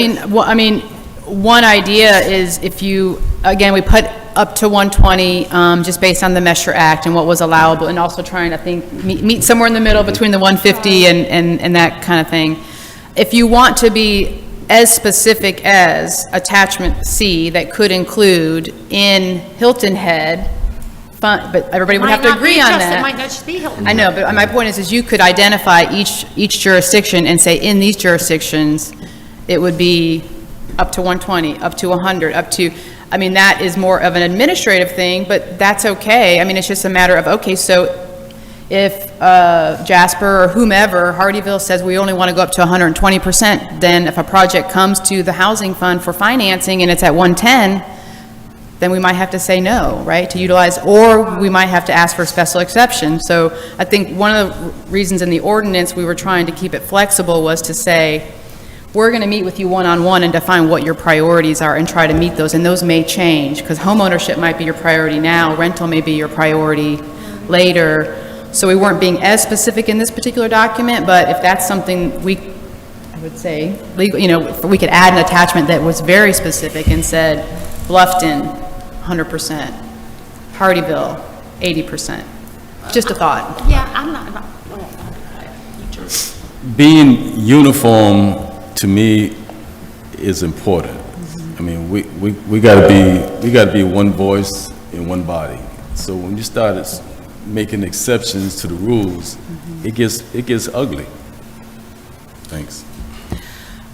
one idea is if you, again, we put up to 120 just based on the Measure Act and what was allowable, and also trying to meet somewhere in the middle between the 150 and that kind of thing. If you want to be as specific as attachment C that could include in Hilton Head, but everybody would have to agree on that. It might not just be Hilton. I know, but my point is you could identify each jurisdiction and say in these jurisdictions, it would be up to 120, up to 100, up to, that is more of an administrative thing, but that's okay. It's just a matter of, okay, so if Jasper or whomever, Hardeeville says we only want to go up to 120%, then if a project comes to the housing fund for financing and it's at 110, then we might have to say no, right, to utilize, or we might have to ask for a special exception. So I think one of the reasons in the ordinance we were trying to keep it flexible was to say, we're going to meet with you one-on-one and define what your priorities are and try to meet those, and those may change, because homeownership might be your priority now, rental may be your priority later. So we weren't being as specific in this particular document, but if that's something I would say, legal, if we could add an attachment that was very specific and said, Bluffton, 100%, Hardeeville, 80%. Just a thought. Yeah, I'm not. Being uniform to me is important. We got to be one voice in one body. So when you start making exceptions to the rules, it gets ugly. Thanks.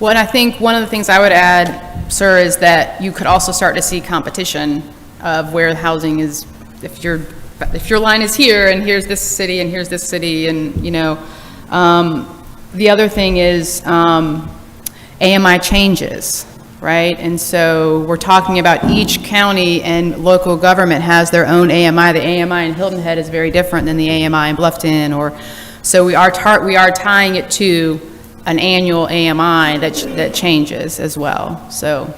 Well, and I think one of the things I would add, sir, is that you could also start to see competition of where the housing is. If your line is here, and here's this city, and here's this city, and the other thing is AMI changes. right? And so we're talking about each county and local government has their own AMI. The AMI in Hilton Head is very different than the AMI in Bluffton, so we are tying it to an annual AMI that changes as well, so.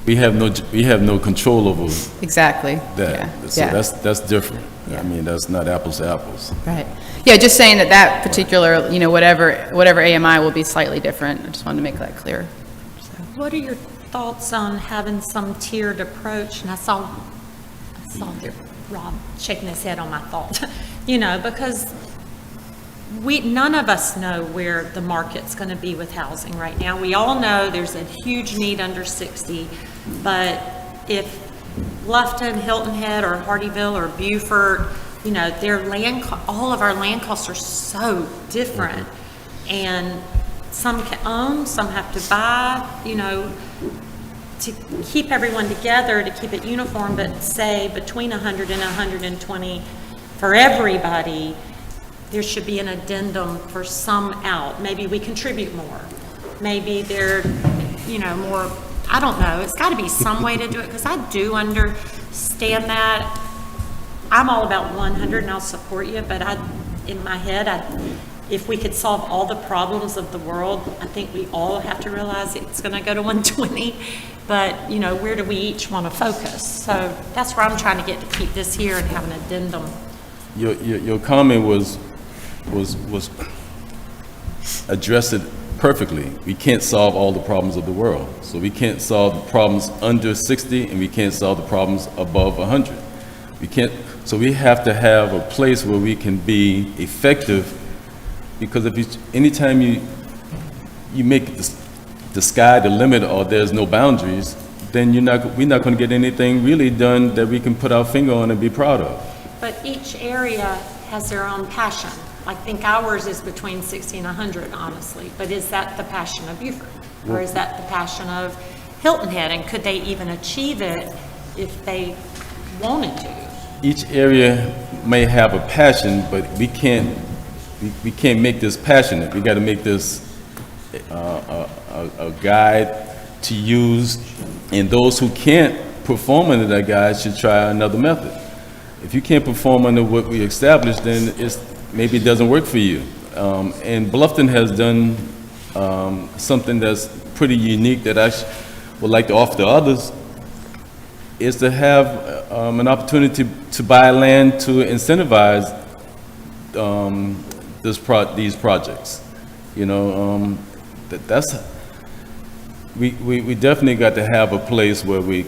We have no control over Exactly. that. Yeah. So that's different. I mean, that's not apples to apples. Right. Yeah, just saying that particular, whatever AMI will be slightly different. I just wanted to make that clear. What are your thoughts on having some tiered approach? And I saw there, Rob shaking his head on my thought, because none of us know where the market's going to be with housing right now. We all know there's a huge need under 60, but if Bluffton, Hilton Head, or Hardyville, or Beaufort, all of our land costs are so different, and some can own, some have to buy, to keep everyone together, to keep it uniform, but say between 100 and 120 for everybody, there should be an addendum for some out. Maybe we contribute more. Maybe they're, more, I don't know. It's got to be some way to do it, because I do understand that. I'm all about 100 and I'll support you, but in my head, if we could solve all the problems of the world, I think we all have to realize it's going to go to 120. But, where do we each want to focus? So that's where I'm trying to get to keep this here and have an addendum. Your comment was addressed it perfectly. We can't solve all the problems of the world. So we can't solve the problems under 60, and we can't solve the problems above 100. We can't. So we have to have a place where we can be effective, because anytime you make the sky the limit, or there's no boundaries, then we're not going to get anything really done that we can put our finger on and be proud of. But each area has their own passion. I think ours is between 60 and 100, honestly. But is that the passion of Beaufort? Or is that the passion of Hilton Head? And could they even achieve it if they wanted to? Each area may have a passion, but we can't make this passionate. We got to make this a guide to use, and those who can't perform under that guide should try another method. If you can't perform under what we established, then maybe it doesn't work for you. And Bluffton has done something that's pretty unique that I would like to offer to others, is to have an opportunity to buy land to incentivize these projects. We definitely got to have a place where we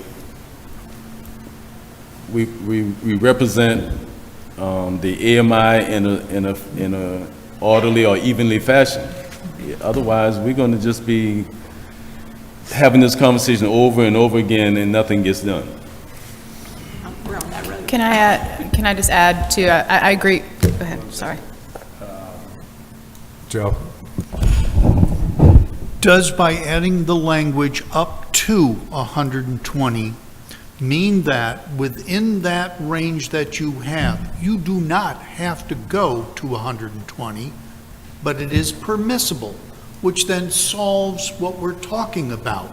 represent the AMI in a orderly or evenly fashion. Otherwise, we're going to just be having this conversation over and over again, and nothing gets done. We're on that road. Can I just add to, I agree, go ahead, sorry. Joe? Does by adding the language up to 120 mean that within that range that you have, you do not have to go to 120, but it is permissible, which then solves what we're talking about.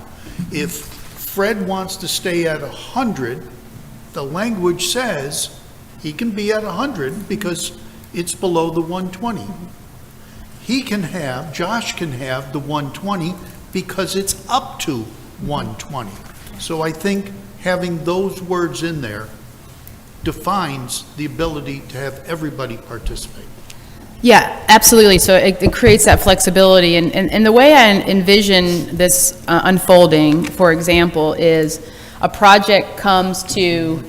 If Fred wants to stay at 100, the language says he can be at 100 because it's below the 120. Josh can have the 120 because it's up to 120. So I think having those words in there defines the ability to have everybody participate. Yeah, absolutely. So it creates that flexibility. And the way I envision this unfolding, for example, is a project comes to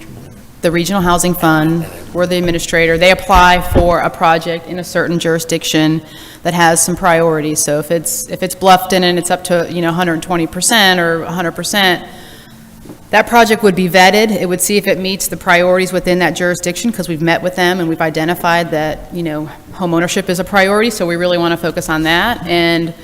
the Regional Housing Fund, we're the administrator, they apply for a project in a certain jurisdiction that has some priorities. So if it's Bluffton and it's up to 120% or 100%, that project would be vetted. It would see if it meets the priorities within that jurisdiction, because we've met with them and we've identified that home ownership is a priority. So we really want to focus on that, and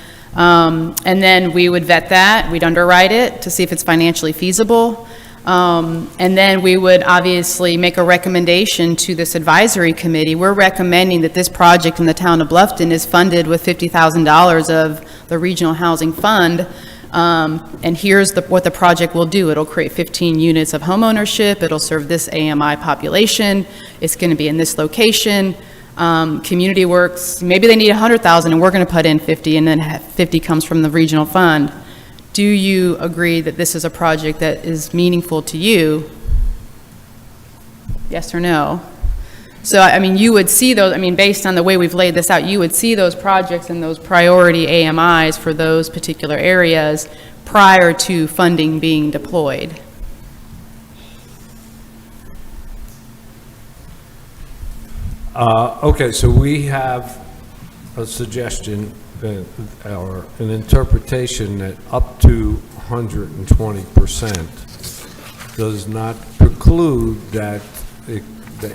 then we would vet that. We'd underwrite it to see if it's financially feasible. And then we would obviously make a recommendation to this advisory committee. We're recommending that this project in the town of Bluffton is funded with $50,000 of the Regional Housing Fund. And here's what the project will do. It'll create 15 units of homeownership. It'll serve this AMI population. It's going to be in this location. Community works, maybe they need 100,000 and we're going to put in 50 and then 50 comes from the regional fund. Do you agree that this is a project that is meaningful to you? Yes or no? So, I mean, you would see those, I mean, based on the way we've laid this out, you would see those projects and those priority AMIs for those particular areas prior to funding being deployed. Okay, so we have a suggestion or an interpretation that up to 120% does not preclude that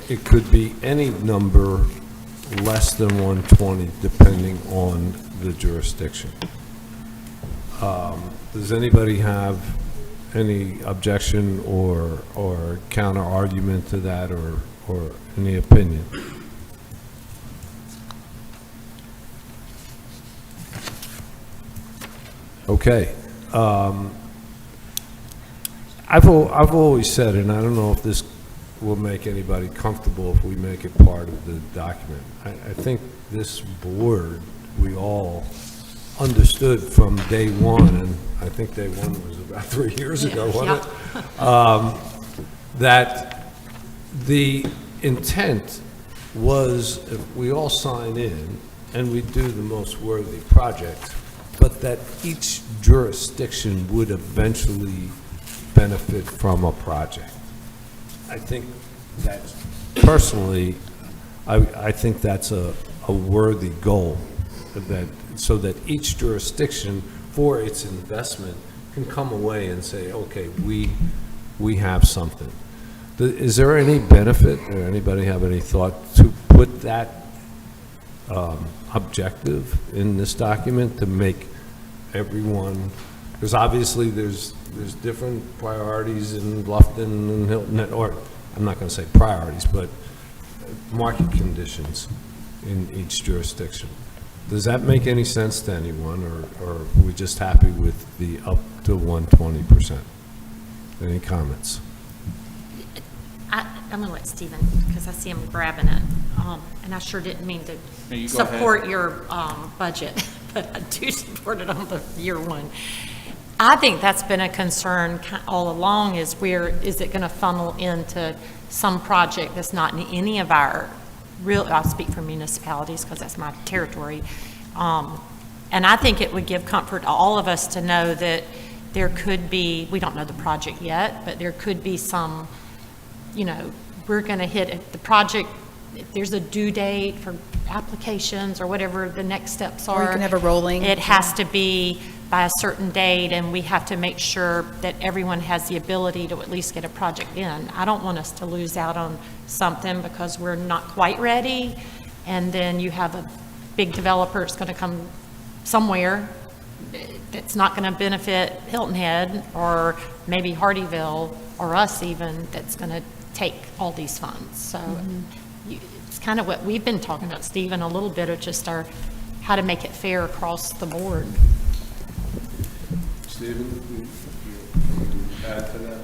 it could be any number less than 120 depending on the jurisdiction. Does anybody have any objection or counter argument to that or any opinion? Okay. I've always said, and I don't know if this will make anybody comfortable if we make it part of the document. I think this board, we all understood from day one, and I think day one was about 3 years ago, wasn't it? That the intent was if we all sign in and we do the most worthy project, but that each jurisdiction would eventually benefit from a project. I think that personally, I think that's a worthy goal, so that each jurisdiction for its investment can come away and say, okay, we have something. Is there any benefit, or anybody have any thought to put that objective in this document to make everyone, because obviously there's different priorities in Bluffton and Hilton, or I'm not going to say priorities, but market conditions in each jurisdiction. Does that make any sense to anyone, or are we just happy with the up to 120%? Any comments? I'm going to let Stephen, because I see him grabbing it. And I sure didn't mean to support your budget, but I do support it on the year one. I think that's been a concern all along, is where is it going to funnel into some project that's not in any of our I'll speak for municipalities because that's my territory. And I think it would give comfort to all of us to know that there could be, we don't know the project yet, but there could be some, we're going to hit the project, if there's a due date for applications or whatever the next steps are. Or you can have a rolling. It has to be by a certain date, and we have to make sure that everyone has the ability to at least get a project in. I don't want us to lose out on something because we're not quite ready, and then you have a big developer that's going to come somewhere that's not going to benefit Hilton Head or maybe Hardyville or us even, that's going to take all these funds. So it's kind of what we've been talking about, Stephen, a little bit of just how to make it fair across the board. Stephen, you add to that?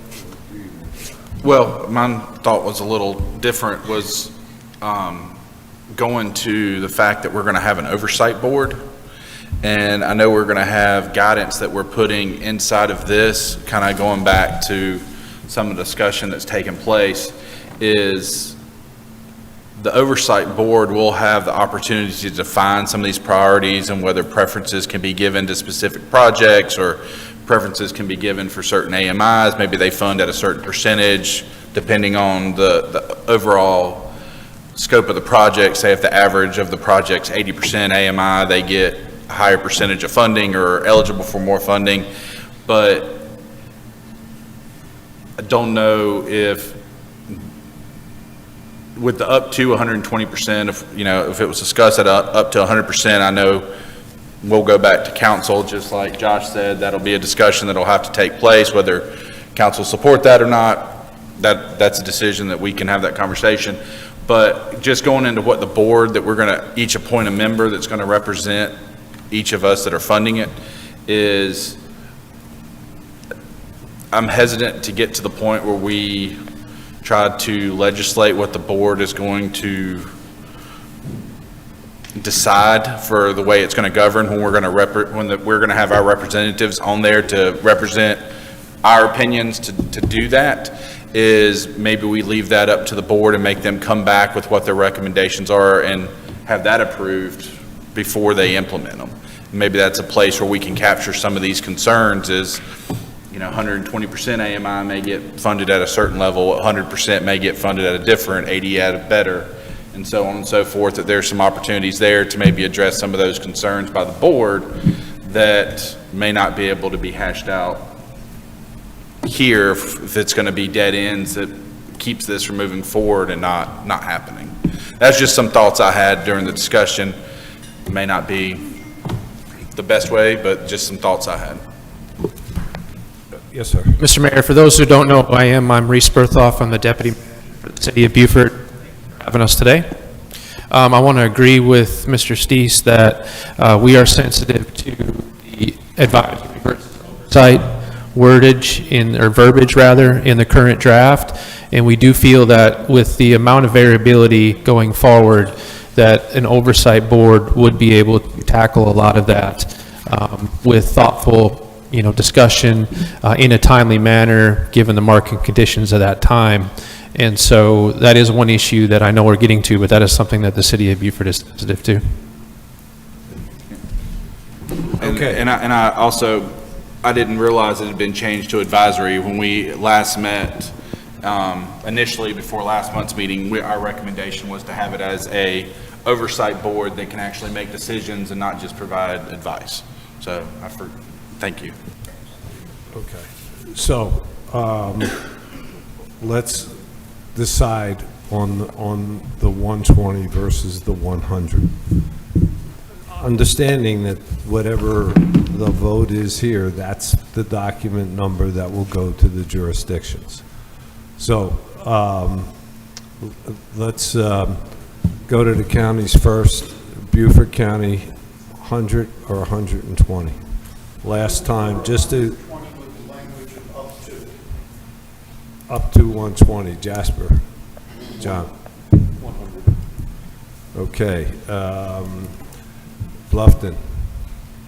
Well, my thought was a little different, was going to the fact that we're going to have an oversight board. And I know we're going to have guidance that we're putting inside of this, kind of going back to some of the discussion that's taken place, is the oversight board will have the opportunity to define some of these priorities and whether preferences can be given to specific projects or preferences can be given for certain AMIs. Maybe they fund at a certain percentage depending on the overall scope of the project. Say if the average of the project's 80% AMI, they get a higher percentage of funding or are eligible for more funding. But I don't know if with the up to 120%, if it was discussed at up to 100%, I know we'll go back to council, just like Josh said. That'll be a discussion that'll have to take place, whether council support that or not. That's a decision that we can have that conversation. But just going into what the board, that we're going to each appoint a member that's going to represent each of us that are funding it, is I'm hesitant to get to the point where we try to legislate what the board is going to decide for the way it's going to govern when we're going to we're going to have our representatives on there to represent our opinions to do that. Is maybe we leave that up to the board and make them come back with what their recommendations are and have that approved before they implement them. Maybe that's a place where we can capture some of these concerns is, 120% AMI may get funded at a certain level, 100% may get funded at a different, 80 at a better, and so on and so forth, that there's some opportunities there to maybe address some of those concerns by the board that may not be able to be hashed out here if it's going to be dead ends that keeps this from moving forward and not happening. That's just some thoughts I had during the discussion. It may not be the best way, but just some thoughts I had. Yes, sir. Mr. Mayor, for those who don't know who I am, I'm Reese Berthoff. I'm the deputy for the city of Beaufort for having us today. I want to agree with Mr. Steese that we are sensitive to the advisory versus oversight wordage or verbiage rather in the current draft, and we do feel that with the amount of variability going forward, that an oversight board would be able to tackle a lot of that with thoughtful discussion in a timely manner, given the market conditions of that time. And so that is one issue that I know we're getting to, but that is something that the city of Beaufort is sensitive to. Okay. And I also, I didn't realize it had been changed to advisory. When we last met, initially before last month's meeting, our recommendation was to have it as a oversight board that can actually make decisions and not just provide advice. So thank you. Okay. So let's decide on the 120 versus the 100. Understanding that whatever the vote is here, that's the document number that will go to the jurisdictions. So let's go to the counties first. Beaufort County, 100 or 120? Last time, just to... Up to 120, Jasper. John. 100. Okay. Bluffton.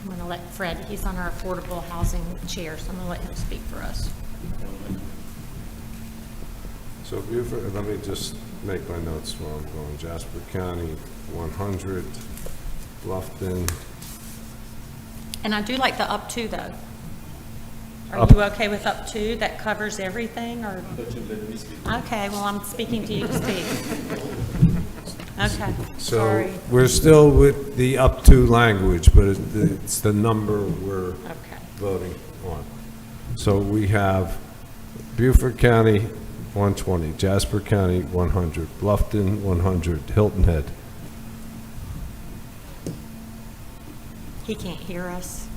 I'm going to let Fred, he's on our affordable housing chair, so I'm going to let him speak for us. So Beaufort, let me just make my notes while I'm going. Jasper County, 100. Bluffton. And I do like the up to, though. Are you okay with up to? That covers everything, or? Okay, well, I'm speaking to you to speak. Okay, So sorry. we're still with the up to language, but it's the number we're voting on. So we have Beaufort County, 120. Jasper County, 100. Bluffton, 100. Hilton Head. He can't hear us.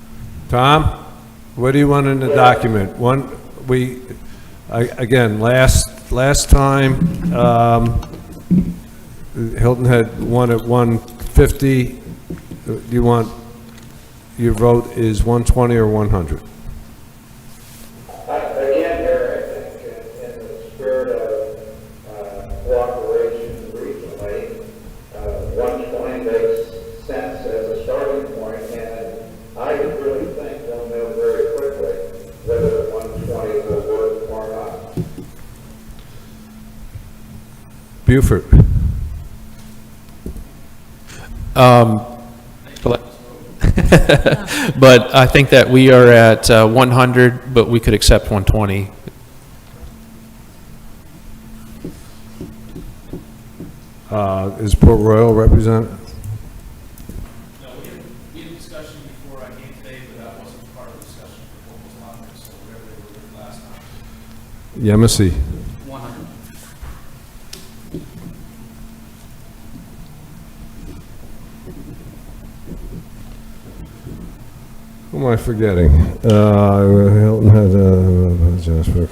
Tom, what do you want in the document? Again, last time, Hilton had one at 150. You want, your vote is 120 or 100? Again, here, I think in the spirit of cooperation regionally, 120 makes sense as a starting point, and I really think we'll know very quickly whether the 120 will work or not. Beaufort. But I think that we are at 100, but we could accept 120. Is Port Royal represented? No, we had a discussion before I came today, but that wasn't part of the discussion for what was on there, so whatever they were doing last time. Yemassee. 100. Who am I forgetting? Hilton had Jasper,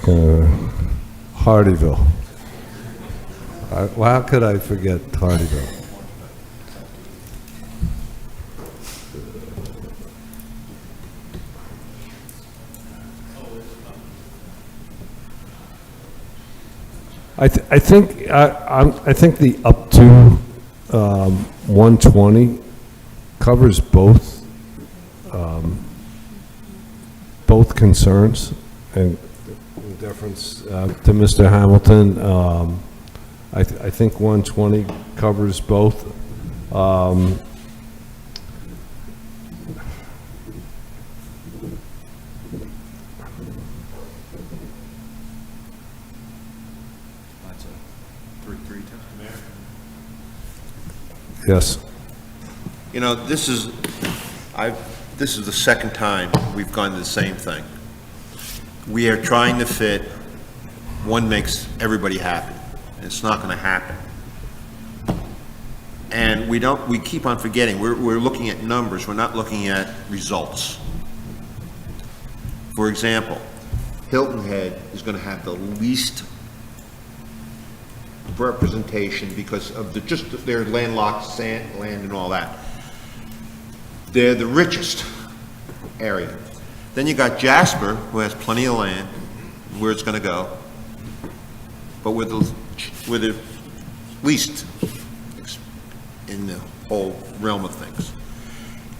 Hardyville. Well, how could I forget Hardyville? I think, I think the up to 120 covers both, both concerns, and in deference to Mr. Hamilton, I think 120 covers both. Yes. You know, this is the second time we've gone to the same thing. We are trying to fit, one makes everybody happy. It's not gonna happen. And we keep on forgetting, we're looking at numbers, we're not looking at results. For example, Hilton Head is gonna have the least representation because of just their landlocked land and all that. They're the richest area. Then you got Jasper, who has plenty of land, where it's gonna go, but with the least in the whole realm of things.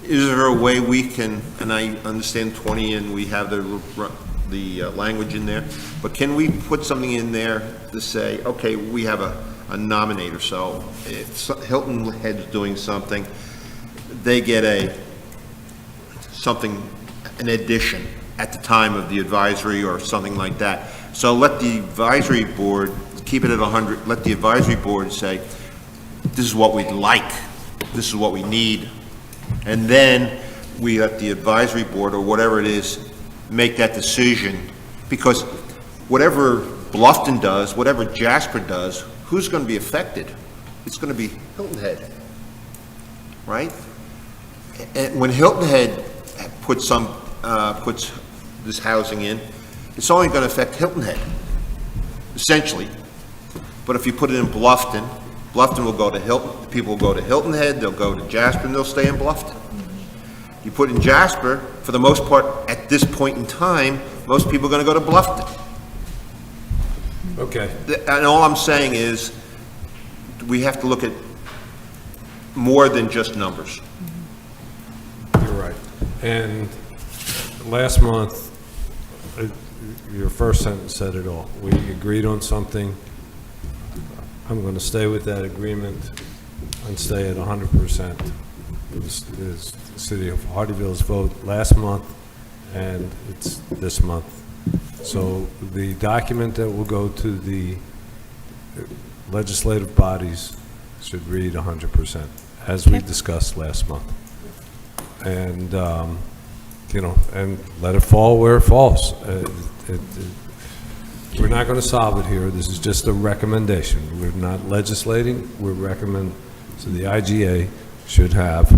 Is there a way we can, and I understand 20 and we have the language in there, but can we put something in there to say, okay, we have a nominator, so if Hilton Head's doing something, they get an addition at the time of the advisory or something like that. So let the advisory board, keep it at 100, let the advisory board say, this is what we'd like, this is what we need, and then we let the advisory board, or whatever it is, make that decision, because whatever Bluffton does, whatever Jasper does, who's going to be affected? It's going to be Hilton Head, right? And when Hilton Head puts this housing in, it's only going to affect Hilton Head, essentially. But if you put it in Bluffton, Bluffton will go to Hilton, people will go to Hilton Head, they'll go to Jasper, and they'll stay in Bluffton. You put in Jasper, for the most part, at this point in time, most people are going to go to Bluffton. Okay. And all I'm saying is, we have to look at more than just numbers. You're right. And last month, your first sentence said it all. We agreed on something. I'm going to stay with that agreement and stay at 100%. The City of Hardeeville's vote last month, and it's this month. So the document that will go to the legislative bodies should read 100%, as we discussed last month. And, you know, and let it fall where it falls. We're not going to solve it here. This is just a recommendation. We're not legislating. We're recommending. So the IGA should have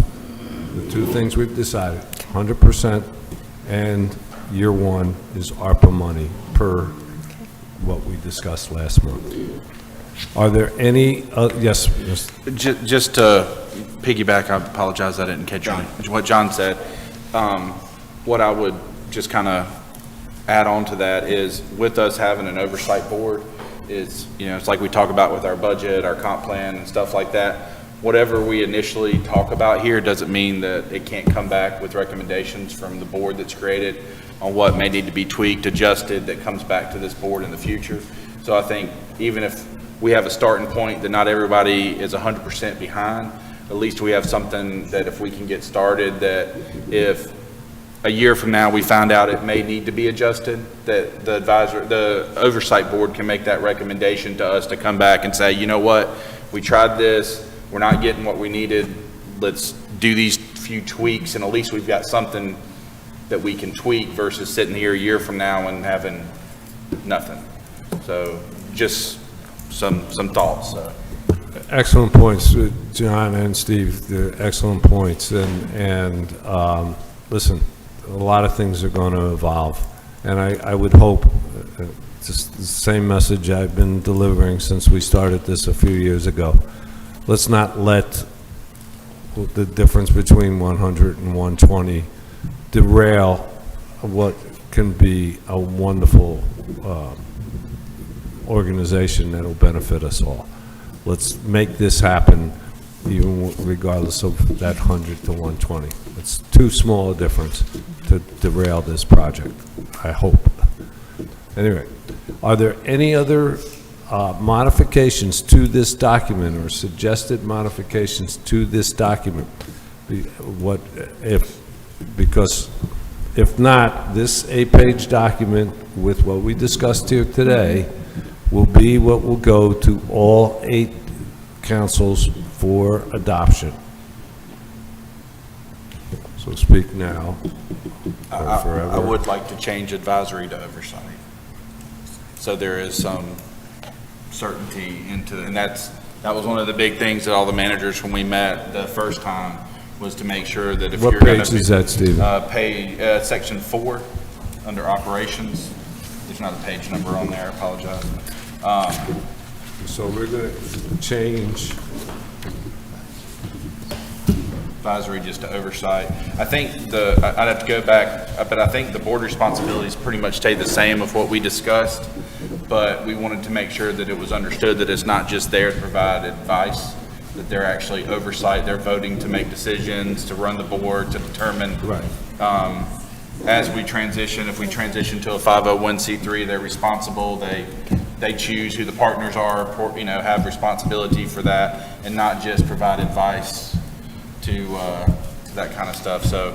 the two things we've decided, 100%, and year one is ARPA money per what we discussed last month. Are there any, yes? Just to piggyback, I apologize, I didn't catch what John said. What I would just kind of add on to that is, with us having an oversight board, is, you know, it's like we talk about with our budget, our comp plan and stuff like that. Whatever we initially talk about here doesn't mean that it can't come back with recommendations from the board that's created on what may need to be tweaked, adjusted, that comes back to this board in the future. So I think even if we have a starting point that not everybody is 100% behind, at least we have something that if we can get started, that if a year from now we found out it may need to be adjusted, that the oversight board can make that recommendation to us to come back and say, you know what, we tried this, we're not getting what we needed, let's do these few tweaks, and at least we've got something that we can tweak versus sitting here a year from now and having nothing. So just some thoughts. Excellent points, John and Steve. They're excellent points. And listen, a lot of things are going to evolve. And I would hope, just the same message I've been delivering since we started this a few years ago. Let's not let the difference between 100 and 120 derail what can be a wonderful organization that'll benefit us all. Let's make this happen, even regardless of that 100 to 120. It's too small a difference to derail this project, I hope. Anyway, are there any other modifications to this document or suggested modifications to this document? Because if not, this 8-page document with what we discussed here today will be what will go to all 8 councils for adoption. So speak now or forever. I would like to change advisory to oversight. So there is some certainty into, and that was one of the big things that all the managers, when we met the first time, was to make sure that if What you're going to. page is that, Stephen? Section 4, under operations. There's not a page number on there, I apologize. So we're going to change advisory just to oversight. I think I'd have to go back, but I think the board responsibilities pretty much stay the same of what we discussed, but we wanted to make sure that it was understood that it's not just there to provide advice, that they're actually oversight, they're voting to make decisions, to run the board, to determine. Right. As we transition, if we transition to a 501c3, they're responsible, they choose who the partners are, have responsibility for that, and not just provide advice to that kind of stuff. So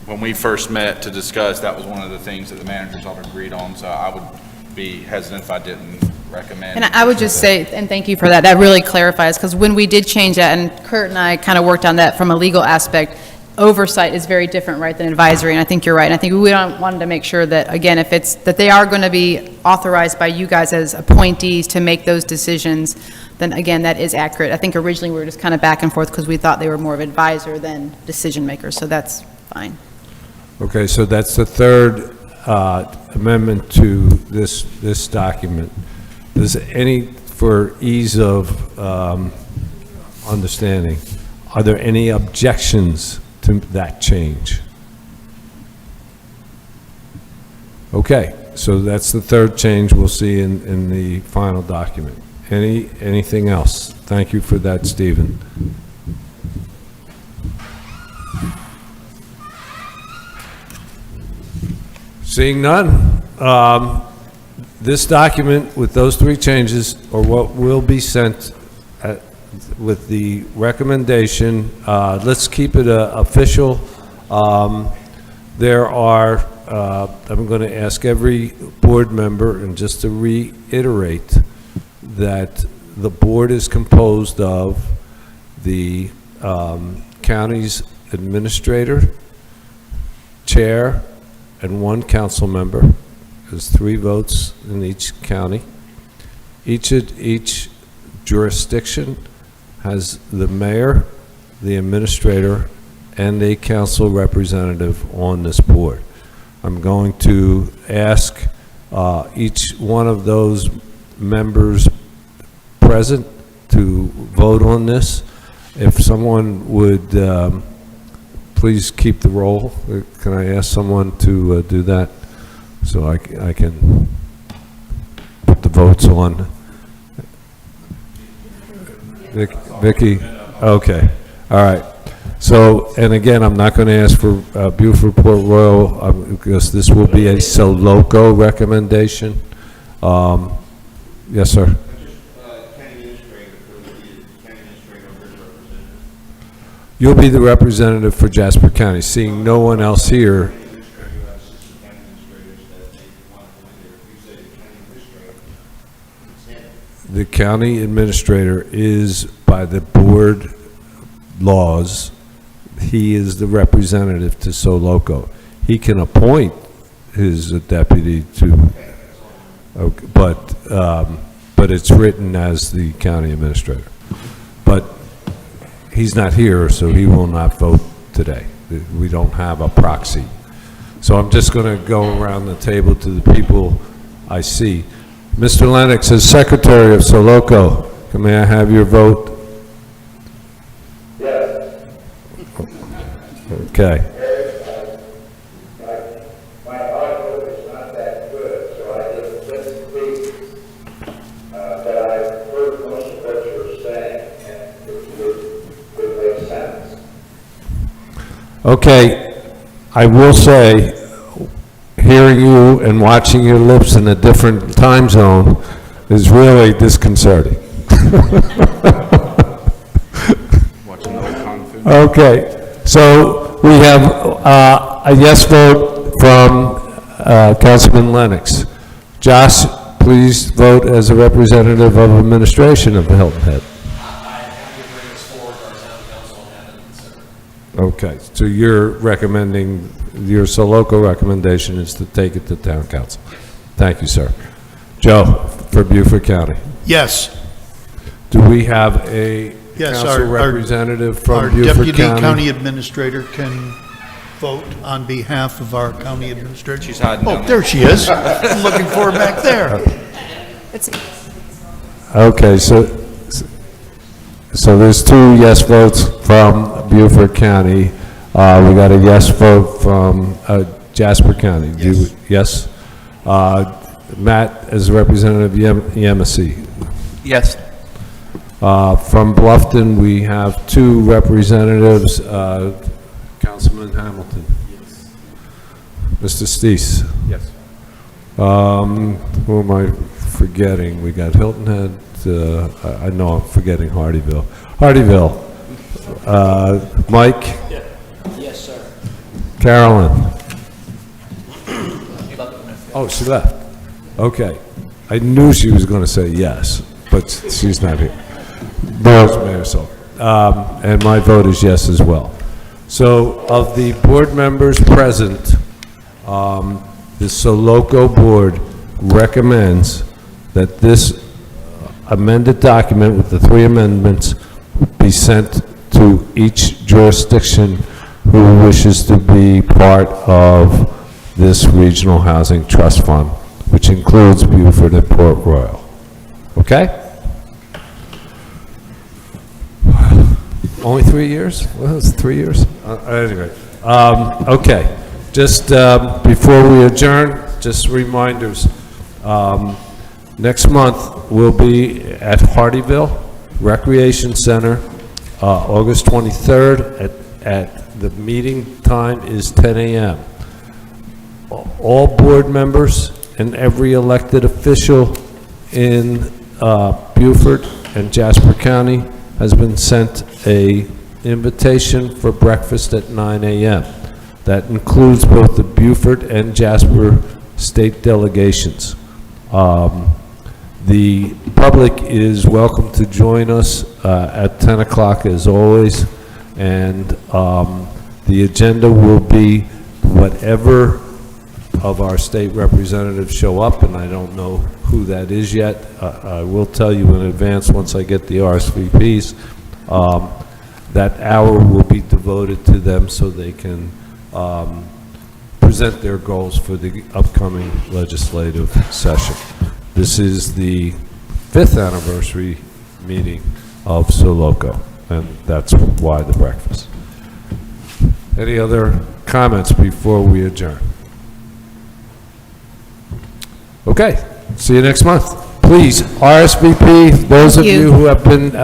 when we first met to discuss, that was one of the things that the managers all agreed on, so I would be hesitant if I didn't recommend. And I would just say, and thank you for that, that really clarifies, because when we did change that, and Kurt and I kind of worked on that from a legal aspect, oversight is very different, right, than advisory, and I think you're right. And I think we wanted to make sure that, again, if it's, that they are going to be authorized by you guys as appointees to make those decisions, then again, that is accurate. I think originally we were just kind of back and forth because we thought they were more of advisor than decision makers, so that's fine. Okay, so that's the third amendment to this document. Does any, for ease of understanding, are there any objections to that change? Okay, so that's the third change we'll see in the final document. Anything else? Thank you for that, Stephen. Seeing none, this document with those 3 changes are what will be sent with the recommendation. Let's keep it official. There are, I'm going to ask every board member, and just to reiterate, that the board is composed of the county's administrator, chair, and 1 council member. There's 3 votes in each county. Each jurisdiction has the mayor, the administrator, and a council representative on this board. I'm going to ask each one of those members present to vote on this. If someone would please keep the roll. Can I ask someone to do that so I can put the votes on? Vicky? Okay. All right. So, and again, I'm not going to ask for Beaufort Port Royal because this will be a SOLOCO recommendation. Yes, sir. You'll be the representative for Jasper County. Seeing no one else here. The county administrator is, by the board laws, he is the representative to SOLOCO. He can appoint his deputy to, but it's written as the county administrator. But he's not here, so he will not vote today. We don't have a proxy. So I'm just going to go around the table to the people I see. Mr. Lennox, as Secretary of SOLOCO, may I have your vote? Yes. Okay. My audio is not that good, so I just Okay, I will say, hearing you and watching your lips in a different time zone is really disconcerting. Okay, so we have a yes vote from Councilman Lennox. Josh, please vote as a representative of administration of the Hilton Head. Okay, so you're recommending, your Soloco recommendation is to take it to town council. Thank you, sir. Joe, for Beaufort County. Yes. Do we have a Yes, council representative from Our Beaufort deputy County? county administrator can vote on behalf of our county administrator. She's hiding Oh, down there she is. I'm looking for her back there. Okay, so there's 2 yes votes from Beaufort County. We got a yes vote from Jasper County. Yes. Matt, as a representative of Yemassee. Yes. From Bluffton, we have 2 representatives. Councilman Hamilton. Yes. Mr. Stees. Yes. Who am I forgetting? We got Hilton Head. I know I'm forgetting Hardyville. Hardyville. Mike. Yes, sir. Carolyn. Oh, she left. Okay. I knew she was going to say yes, but she's not here. Mayor, so. And my vote is yes as well. So of the board members present, the Soloco board recommends that this amended document with the 3 amendments be sent to each jurisdiction who wishes to be part of this regional housing trust fund, which includes Beaufort and Port Royal. Okay? Only 3 years? Well, it's 3 years? Anyway, okay. Just before we adjourn, just reminders. Next month, we'll be at Hardyville Recreation Center, August 23rd. At the meeting time is 10 a.m. All board members and every elected official in Beaufort and Jasper County has been sent a invitation for breakfast at 9 a.m. That includes both the Beaufort and Jasper state delegations. The public is welcome to join us at 10 o'clock as always, and the agenda will be whatever of our state representatives show up, and I don't know who that is yet. I will tell you in advance once I get the RSVPs. That hour will be devoted to them so they can present their goals for the upcoming legislative session. This is the 5th anniversary meeting of Soloco, and that's why the breakfast. Any other comments before we adjourn? Okay, see you next month. Please, RSVP, those of you who have been